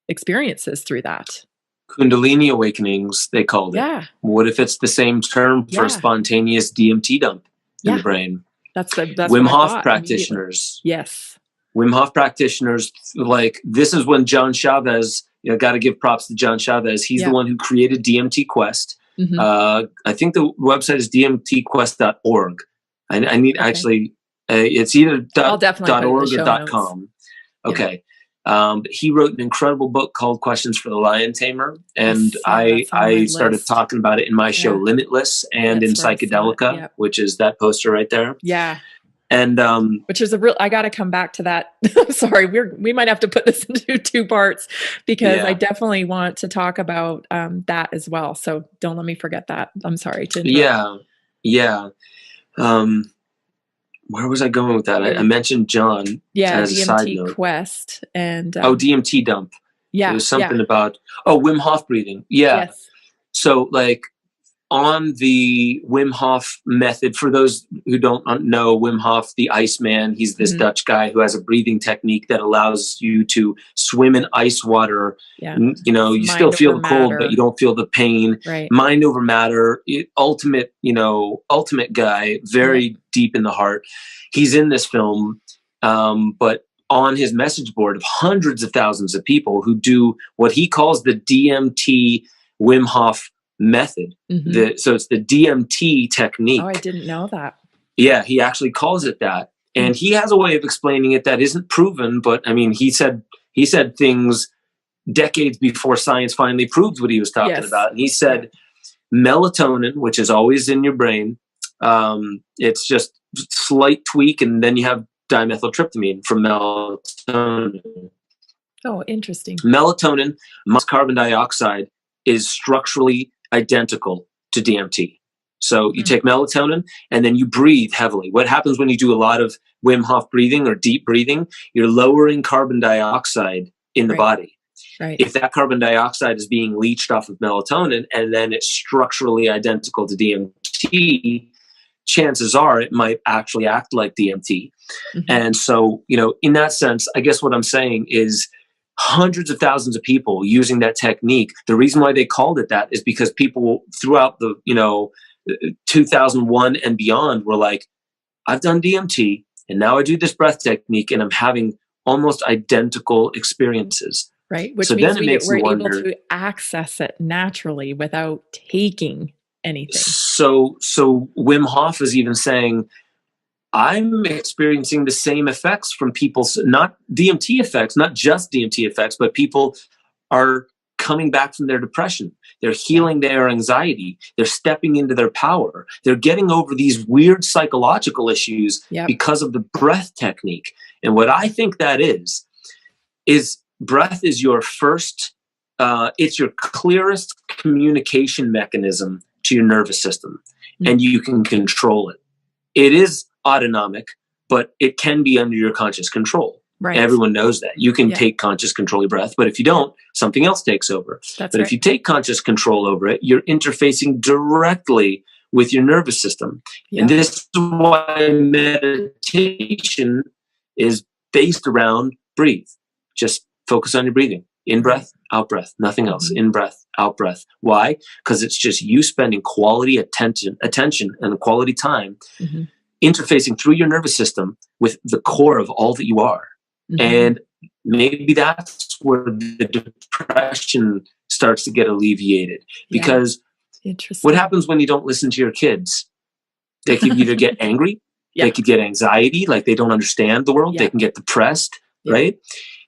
experiences through that. Kundalini awakenings, they called it. Yeah. What if it's the same term for a spontaneous DMT dump in the brain? That's Wim Hof practitioners. Yes. Wim Hof practitioners, like, this is when John Chavez, got to give props to John Chavez. He's the one who created DMT Quest. I think the website is dmtquest.org. I need actually, it's either I'll definitely .org or .com. Okay. He wrote an incredible book called Questions for the Lion Tamer. And I started talking about it in my show Limitless, and in Psychedelica, which is that poster right there. Yeah. And which is I got to come back to that. Sorry, we might have to put this into two parts, because I definitely want to talk about that as well. So don't let me forget that. I'm sorry to interrupt. Yeah. Where was I going with that? I mentioned John. Yeah, as a side DMT note. Quest and DMT dump. Yeah, there was something about Wim Hof breathing. Yeah. Yes. So, like, on the Wim Hof method, for those who don't know, Wim Hof, the Iceman, he's this Dutch guy who has a breathing technique that allows you to swim in ice water. Yeah. You still feel the cold, but you don't feel the pain. Right. Mind over matter, ultimate guy, very deep in the heart. He's in this film, but on his message board of hundreds of thousands of people who do what he calls the DMT Wim Hof method. So it's the DMT technique. Oh, I didn't know that. Yeah, he actually calls it that. And he has a way of explaining it that isn't proven, but I mean, he said things decades before science finally proved what he was talking about. And he said melatonin, which is always in your brain, it's just slight tweak, and then you have dimethyltryptamine from melatonin. Oh, interesting. Melatonin minus carbon dioxide is structurally identical to DMT. So you take melatonin and then you breathe heavily. What happens when you do a lot of Wim Hof breathing or deep breathing? You're lowering carbon dioxide in the body. Right. If that carbon dioxide is being leached off of melatonin and then it's structurally identical to DMT, chances are it might actually act like DMT. And so, in that sense, I guess what I'm saying is, hundreds of thousands of people using that technique. The reason why they called it that is because people throughout the 2001 and beyond were like, I've done DMT and now I do this breath technique and I'm having almost identical experiences. Right. Which means we're able to access it naturally without taking anything. So Wim Hof is even saying, I'm experiencing the same effects from people, not DMT effects, not just DMT effects, but people are coming back from their depression. They're healing their anxiety. They're stepping into their power. They're getting over these weird psychological issues because of the breath technique. And what I think that is breath is your first, it's your clearest communication mechanism to your nervous system, and you can control it. It is autonomic, but it can be under your conscious control. Right. Everyone knows that. You can take conscious control of your breath, but if you don't, something else takes over. If you take conscious control over it, you're interfacing directly with your nervous system. And this is why meditation is based around breathe. Just focus on your breathing. In breath, out breath, nothing else. In breath, out breath. Why? Because it's just you spending quality attention and quality time interfacing through your nervous system with the core of all that you are. And maybe that's where the depression starts to get alleviated. Because what happens when you don't listen to your kids? They could either get angry, they could get anxiety, like they don't understand the world, they can get depressed, right?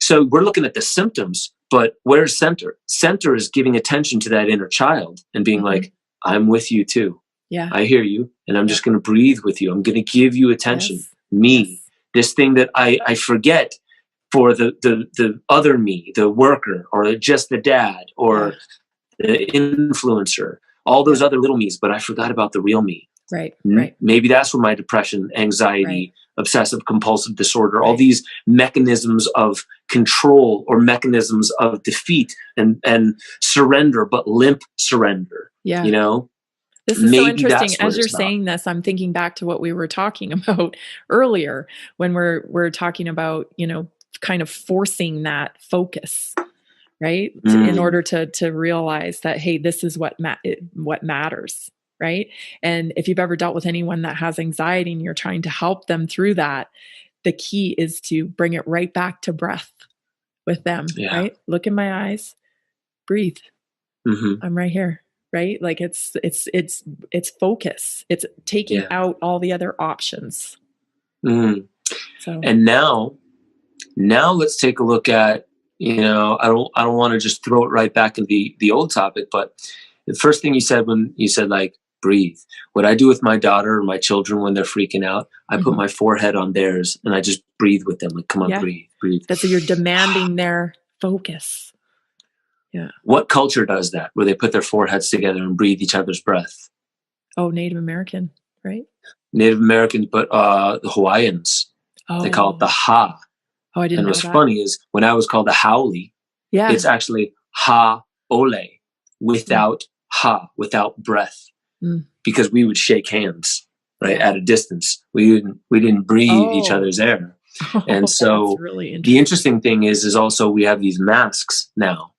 So we're looking at the symptoms, but where's center? Center is giving attention to that inner child and being like, I'm with you too. Yeah, I hear you, and I'm just going to breathe with you. I'm going to give you attention. Me, this thing that I forget for the other me, the worker, or just the dad, or the influencer, all those other little me's, but I forgot about the real me. Right. Maybe that's where my depression, anxiety, obsessive compulsive disorder, all these mechanisms of control or mechanisms of defeat and surrender, but limp surrender. Yeah. You know? This is so interesting. As you're saying this, I'm thinking back to what we were talking about earlier when we're talking about, you know, kind of forcing that focus, right? In order to realize that, hey, this is what matters, right? And if you've ever dealt with anyone that has anxiety and you're trying to help them through that, the key is to bring it right back to breath with them, right? Look in my eyes, breathe. I'm right here. Right? Like it's focus. It's taking out all the other options. So. And now let's take a look at, you know, I don't want to just throw it right back into the old topic, but the first thing you said when you said like breathe, what I do with my daughter or my children when they're freaking out, I put my forehead on theirs and I just breathe with them. Like, come on, breathe. That's so you're demanding their focus. Yeah. What culture does that, where they put their foreheads together and breathe each other's breath? Oh, Native American, right? Native Americans, but the Hawaiians, they call it the ha. Oh, I didn't know that. And what's funny is when I was called the haole, it's actually ha ole, without without breath, because we would shake hands, right, at a distance. We didn't breathe each other's air. And so really the interesting thing is also we have these masks now.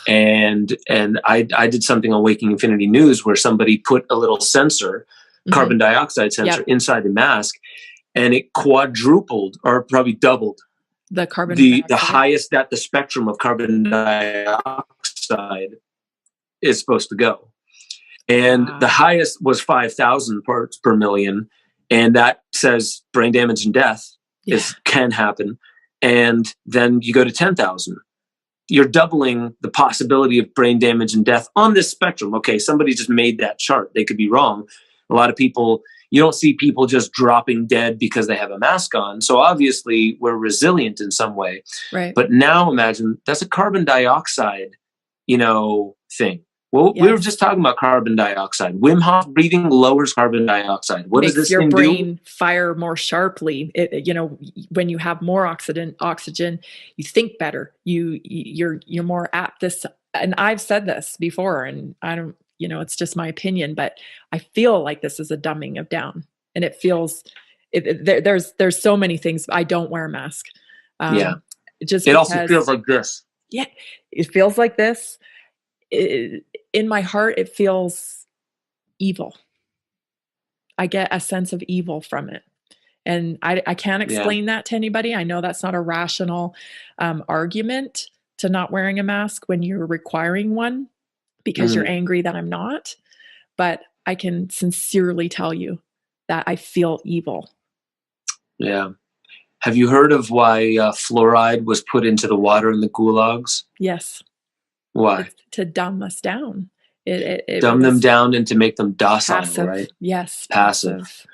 And I did something on Waking Infinity News where somebody put a little sensor, carbon dioxide sensor inside the mask, and it quadrupled or probably doubled the carbon the highest that the spectrum of carbon dioxide is supposed to go. And the highest was 5,000 parts per million. And that says brain damage and death can happen. And then you go to 10,000. You're doubling the possibility of brain damage and death on this spectrum. Okay, somebody just made that chart. They could be wrong. A lot of people, you don't see people just dropping dead because they have a mask on. So obviously we're resilient in some way. Right. But now imagine that's a carbon dioxide, thing. Well, we were just talking about carbon dioxide. Wim Hof breathing lowers carbon dioxide. What does this thing do? Makes your brain fire more sharply. When you have more oxygen, you think better. You're more apt. This, and I've said this before, and I don't, it's just my opinion, but I feel like this is a dumbing of down, and it feels. There's so many things. I don't wear a mask. It also feels like this. Yeah, it feels like this. In my heart, it feels evil. I get a sense of evil from it. And I can't explain that to anybody. I know that's not a rational argument to not wearing a mask when you're requiring one because you're angry that I'm not. But I can sincerely tell you that I feel evil. Yeah. Have you heard of why fluoride was put into the water in the gulags? Yes. Why? To dumb us down. Dumb them down and to make them docile, passive. Right? Yes. Passive.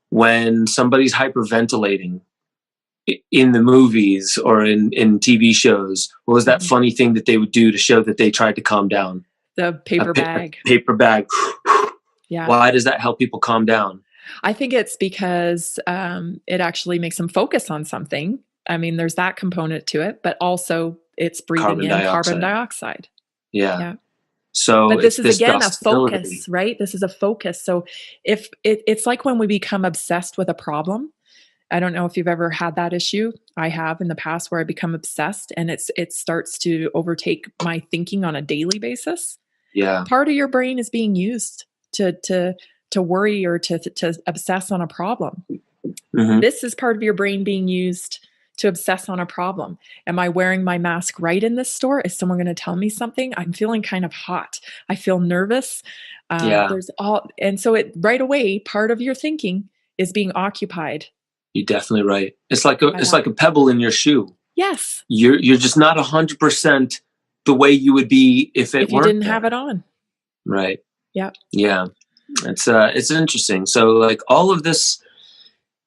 When somebody's hyperventilating in the movies or in TV shows, what was that funny thing that they would do to show that they tried to calm down? The paper bag. Paper bag. Yeah. Why does that help people calm down? I think it's because it actually makes them focus on something. I mean, there's that component to it, but also it's breathing carbon dioxide. Yeah. So, but this is again a focus, right? This is a focus. So if it's like when we become obsessed with a problem, I don't know if you've ever had that issue. I have in the past where I become obsessed and it starts to overtake my thinking on a daily basis. Yeah. Part of your brain is being used to worry or to obsess on a problem. Mhm. This is part of your brain being used to obsess on a problem. Am I wearing my mask right in this store? Is someone going to tell me something? I'm feeling kind of hot. I feel nervous. Yeah. And so it right away, part of your thinking is being occupied. You're definitely right. It's like a pebble in your shoe. Yes. You're just not 100% the way you would be if you weren't didn't there. have it on. Right. Yeah. Yeah. It's interesting. So like all of this,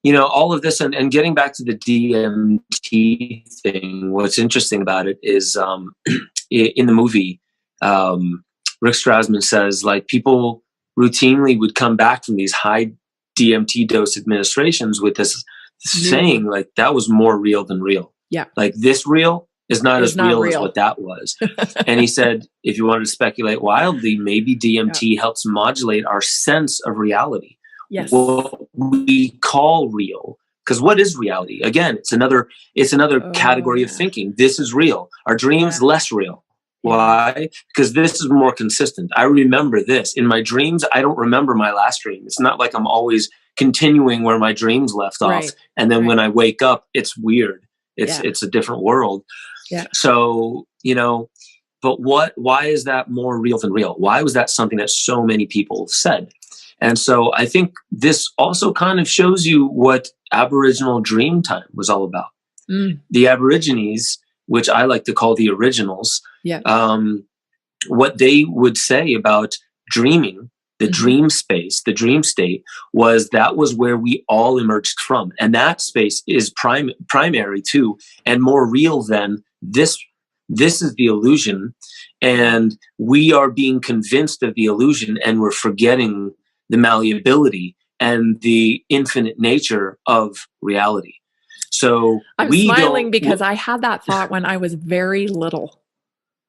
and getting back to the DMT thing, what's interesting about it is in the movie, Rick Strassman says like people routinely would come back from these high DMT dose administrations with this saying like that was more real than real. Yeah. Like this real is not as real as what that was. And he said, if you wanted to speculate wildly, maybe DMT helps modulate our sense of reality. Yes. What we call real. Because what is reality? Again, it's another category of thinking. This is real. Our dreams, less real. Why? Because this is more consistent. I remember this. In my dreams, I don't remember my last dream. It's not like I'm always continuing where my dreams left off. And then when I wake up, it's weird. It's a different world. Yeah. So, but why is that more real than real? Why was that something that so many people said? And so I think this also kind of shows you what Aboriginal dream time was all about. The Aborigines, which I like to call the originals, what they would say about dreaming, the dream space, the dream state, was where we all emerged from. And that space is primary too, and more real than this. This is the illusion, and we are being convinced of the illusion, and we're forgetting the malleability and the infinite nature of reality. So I'm smiling because I had that thought when I was very little.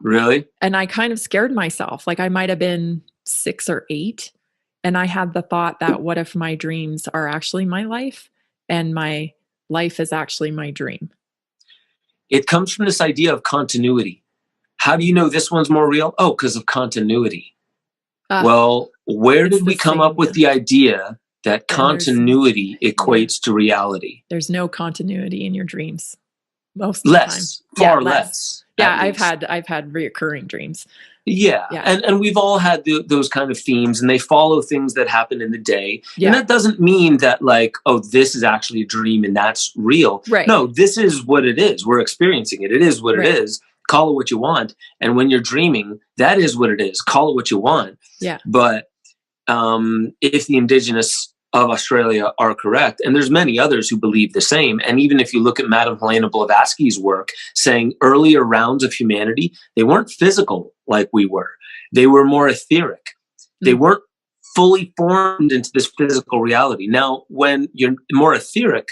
Really? And I kind of scared myself. Like I might have been 6 or 8. And I had the thought that what if my dreams are actually my life and my life is actually my dream? It comes from this idea of continuity. How do you know this one's more real? Oh, because of continuity. Well, where did we come up with the idea that continuity equates to reality? There's no continuity in your dreams. Most of the time. Far less. Yeah, I've had reoccurring dreams. Yeah. And we've all had those kind of themes, and they follow things that happen in the day. Yeah. And that doesn't mean that like, oh, this is actually a dream and that's real. Right. No, this is what it is. We're experiencing it. It is what it is. Call it what you want. And when you're dreaming, that is what it is. Call it what you want. Yeah. But if the Indigenous of Australia are correct, and there's many others who believe the same, and even if you look at Madame Helena Blavatsky's work, saying earlier rounds of humanity, they weren't physical like we were. They were more etheric. They weren't fully formed into this physical reality. Now, when you're more etheric,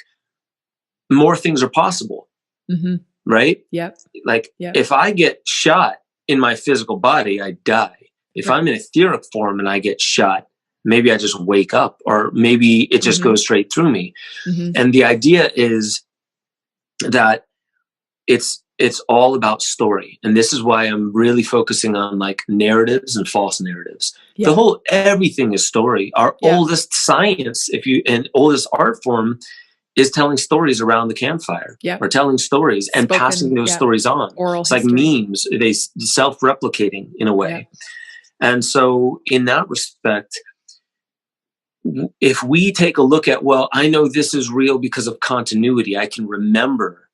more things are possible. Mm-hmm. Right? Yep. Like if I get shot in my physical body, I die. If I'm in etheric form and I get shot, maybe I just wake up, or maybe it just goes straight through me. And the idea is that it's all about story. And this is why I'm really focusing on like narratives and false narratives. Everything is story. Our oldest science, and oldest art form is telling stories around the campfire, or telling stories and passing those stories on. Oral it's like memes, they self-replicating in a way. And so in that respect, if we take a look at, well, I know this is real because of continuity, I can remember,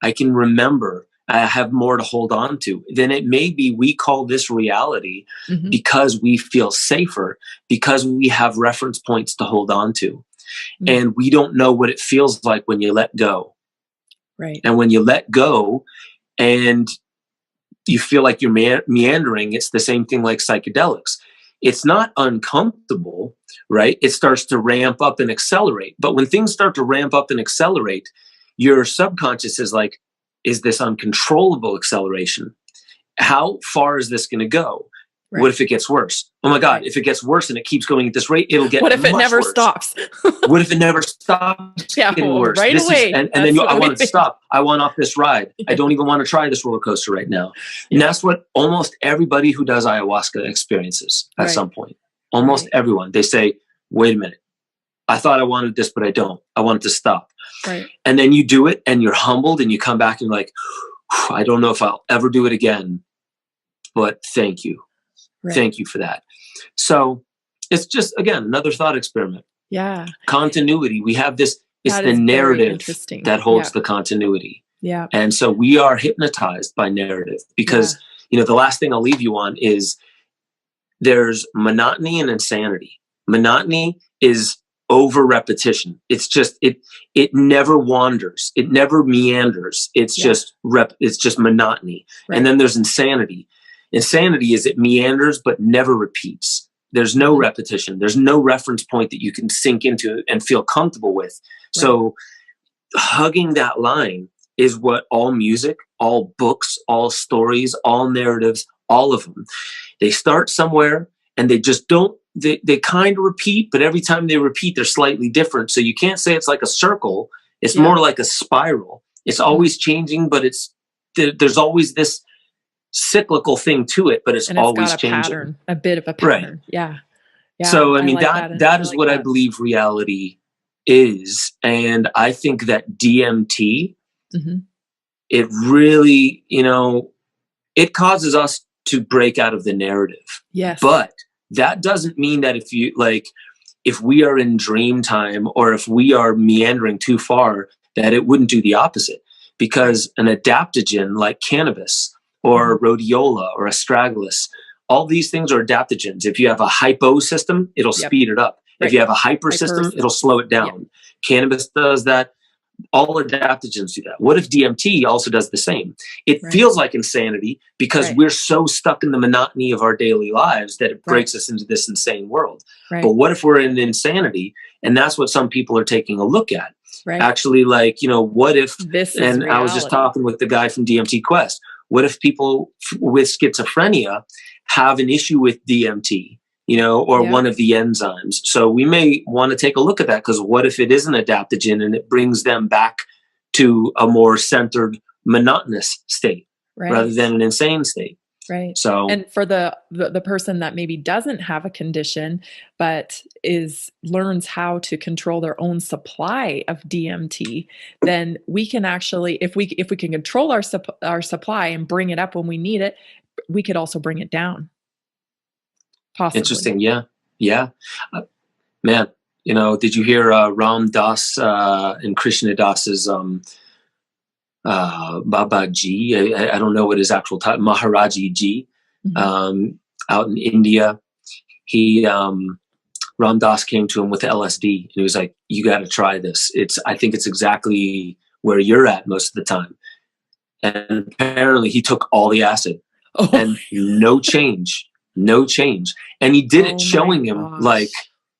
I have more to hold on to, then it may be we call this reality because we feel safer, because we have reference points to hold on to. And we don't know what it feels like when you let go. Right. And when you let go and you feel like you're meandering, it's the same thing like psychedelics. It's not uncomfortable, right? It starts to ramp up and accelerate. But when things start to ramp up and accelerate, your subconscious is like, is this uncontrollable acceleration? How far is this going to go? Right. What if it gets worse? Oh my God, if it gets worse and it keeps going at this rate, it'll get What if it never worse. stops? What if it never stops getting worse? Right away. And then I want it to stop. I want off this ride. I don't even want to try this roller coaster right now. And that's what almost everybody who does ayahuasca experiences at some point. Almost everyone. They say, wait a minute. I thought I wanted this, but I don't. I want it to stop. Right. And then you do it and you're humbled and you come back and you're like, I don't know if I'll ever do it again, but thank you. Right. Thank you for that. So it's just, again, another thought experiment. Yeah. Continuity. We have this, it's That the is very narrative interesting. that holds the continuity. Yeah. And so we are hypnotized by narrative because, the last thing I'll leave you on is there's monotony and insanity. Monotony is over repetition. It's just, it never wanders. It never meanders. It's just it's just monotony. Right. And then there's insanity. Insanity is it meanders, but never repeats. There's no repetition. There's no reference point that you can sink into and feel comfortable with. Right. So hugging that line is what all music, all books, all stories, all narratives, all of them, they start somewhere and they just don't, they kind of repeat, but every time they repeat, they're slightly different. So you can't say it's like a circle. It's more like a spiral. It's always changing, but there's always this cyclical thing to it, but it's always got a changing. Pattern, a bit of a pattern. Right. Yeah. So, I mean, that is what I believe reality is. And I think that DMT, it really, it causes us to break out of the narrative. Yes. But that doesn't mean that if we are in dream time or if we are meandering too far, that it wouldn't do the opposite. Because an adaptogen like cannabis or rhodiola or astragalus, all these things are adaptogens. If you have a hypo system, it'll speed it up. Right. If you have a hyper system, it'll slow it down. Yep. Cannabis does that. All adaptogens do that. What if DMT also does the same? It feels like insanity because we're so stuck in the monotony of our daily lives that it breaks us into this insane world. Right. But what if we're in insanity? And that's what some people are taking a look at. Right. Actually, what if, this is and reality. I was just talking with the guy from DMT Quest, what if people with schizophrenia have an issue with DMT? Or one of the enzymes. So we may want to take a look at that because what if it is an adaptogen and it brings them back to a more centered, monotonous state rather than an insane state? Right. So, and for the person that maybe doesn't have a condition, but learns how to control their own supply of DMT, then we can actually, if we can control our supply and bring it up when we need it, we could also bring it down. Possibly. Interesting. Yeah. Man, did you hear Ram Dass and Krishna Das's Babaji? I don't know what his actual title, Maharaji Ji, out in India. He, Ram Dass came to him with LSD and he was like, you got to try this. I think it's exactly where you're at most of the time. And apparently he took all the acid and no change. And he did it showing him like,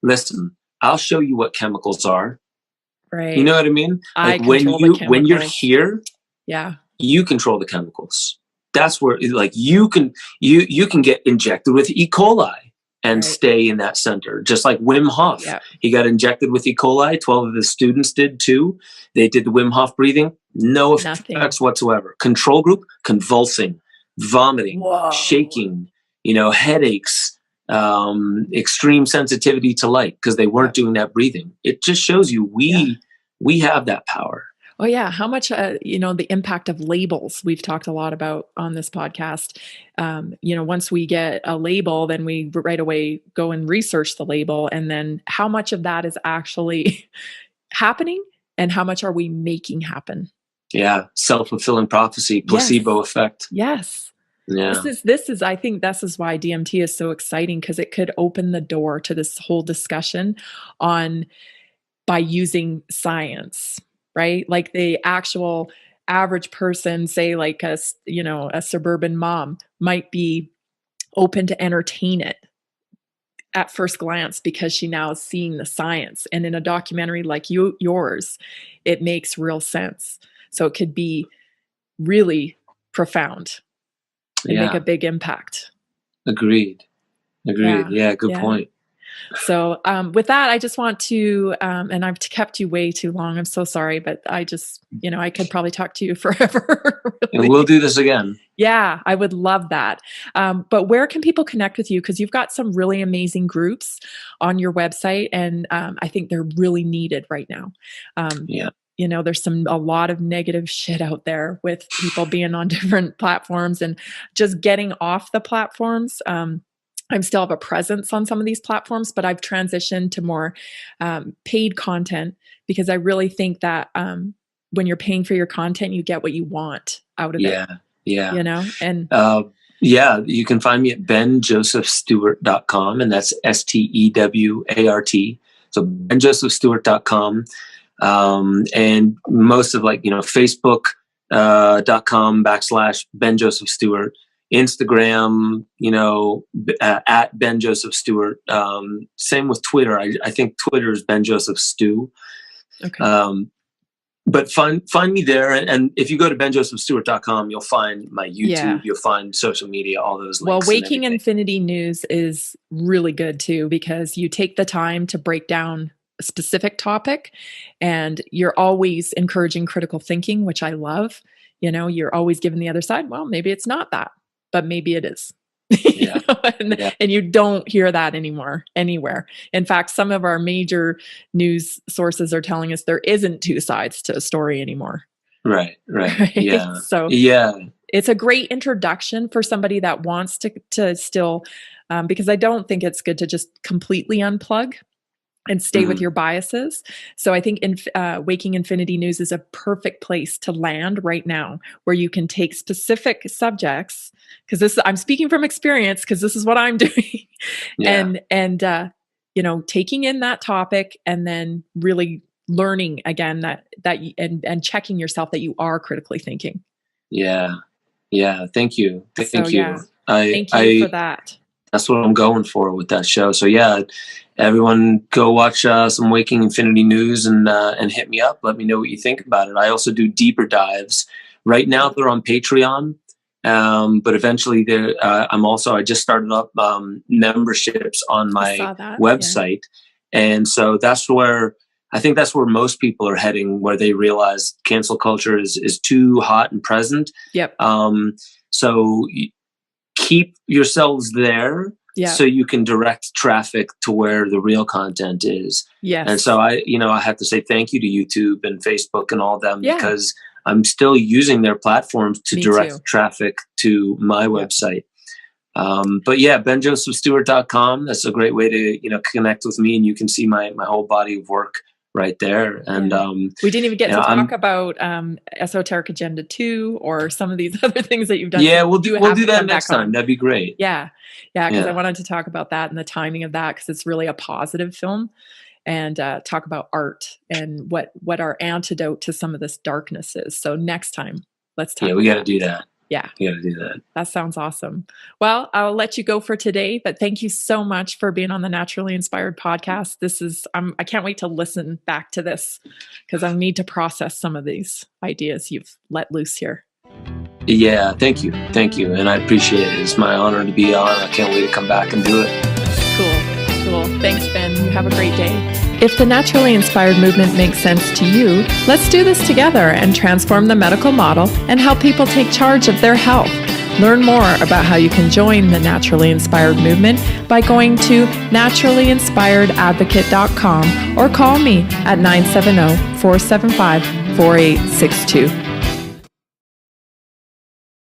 listen, I'll show you what chemicals are. Right. You know what I mean? Like when you're here, you control the chemicals. That's where you can get injected with E. coli and stay in that center. Just like Wim Hof. Yep. He got injected with E. coli. 12 of his students did too. They did the Wim Hof breathing. No effects whatsoever. Control group, convulsing, vomiting, shaking, headaches, extreme sensitivity to light because they weren't doing that breathing. It just shows you we have that power. Oh yeah. How much, the impact of labels we've talked a lot about on this podcast. Once we get a label, then we right away go and research the label. And then how much of that is actually happening and how much are we making happen? Yeah. Self-fulfilling prophecy, placebo effect. Yes. Yeah. I think this is why DMT is so exciting because it could open the door to this whole discussion by using science, right? Like the actual average person, say like a suburban mom might be open to entertain it at first glance because she now is seeing the science. And in a documentary like yours, it makes real sense. So it could be really profound. And make a big impact. Agreed. Yeah, good point. So with that, I just want to, and I've kept you way too long. I'm so sorry, but I just, I could probably talk to you forever. Really. And we'll do this again. Yeah, I would love that. But where can people connect with you? Because you've got some really amazing groups on your website, and I think they're really needed right now. Yeah. There's a lot of negative shit out there with people being on different platforms and just getting off the platforms. I still have a presence on some of these platforms, but I've transitioned to more paid content, because I really think that when you're paying for your content, you get what you want out of it. Yeah. And you can find me at benjosephstewart.com, and that's STEWART. So benjosephstewart.com. And most of Facebook.com /Ben Joseph Stewart, Instagram, at Ben Joseph Stewart. Same with Twitter. I think Twitter is Ben Joseph Stew. Okay. But find me there. And if you go to benjosephstewart.com, you'll find my YouTube, you'll find social media, all those links. Well, Waking Infinity News is really good too, because you take the time to break down a specific topic, and you're always encouraging critical thinking, which I love. You're always giving the other side, well, maybe it's not that, but maybe it is. And you don't hear that anymore anywhere. In fact, some of our major news sources are telling us there isn't two sides to a story anymore. Right. Yeah. So it's a great introduction for somebody that wants to still, because I don't think it's good to just completely unplug and stay with your biases. So I think Waking Infinity News is a perfect place to land right now, where you can take specific subjects, because I'm speaking from experience, because this is what I'm doing, and taking in that topic, and then really learning again that and checking yourself that you are critically thinking. Yeah. Thank you. Thank you. Yeah. Thank you for that. That's what I'm going for with that show. So everyone go watch some Waking Infinity News and hit me up. Let me know what you think about it. I also do deeper dives. Right now they're on Patreon, but eventually I just started up memberships on my website, and so that's where most people are heading, where they realize cancel culture is too hot and present. Yep. So keep yourselves there, so you can direct traffic to where the real content is. Yes. And so I have to say thank you to YouTube and Facebook and all them, because I'm still using their platforms to direct traffic to my website. But benjosephstewart.com, that's a great way to, connect with me, and you can see my whole body of work right there. And we didn't even get to talk about Esoteric Agenda 2 or some of these other things that you've done. Yeah, we'll do that next time. That'd be great. Yeah, because I wanted to talk about that and the timing of that, because it's really a positive film, and talk about art and what our antidote to some of this darkness is. So next time, let's talk. Yeah, we got to do that. Yeah. We got to do that. That sounds awesome. Well, I'll let you go for today, but thank you so much for being on the Naturally Inspired podcast. I can't wait to listen back to this, because I need to process some of these ideas you've let loose here. Yeah, thank you. And I appreciate it. It's my honor to be on. I can't wait to come back and do it. Cool. Thanks, Ben. You have a great day. If the Naturally Inspired movement makes sense to you, let's do this together and transform the medical model and help people take charge of their health. Learn more about how you can join the Naturally Inspired movement by going to naturallyinspiredadvocate.com or call me at 970-475-4862.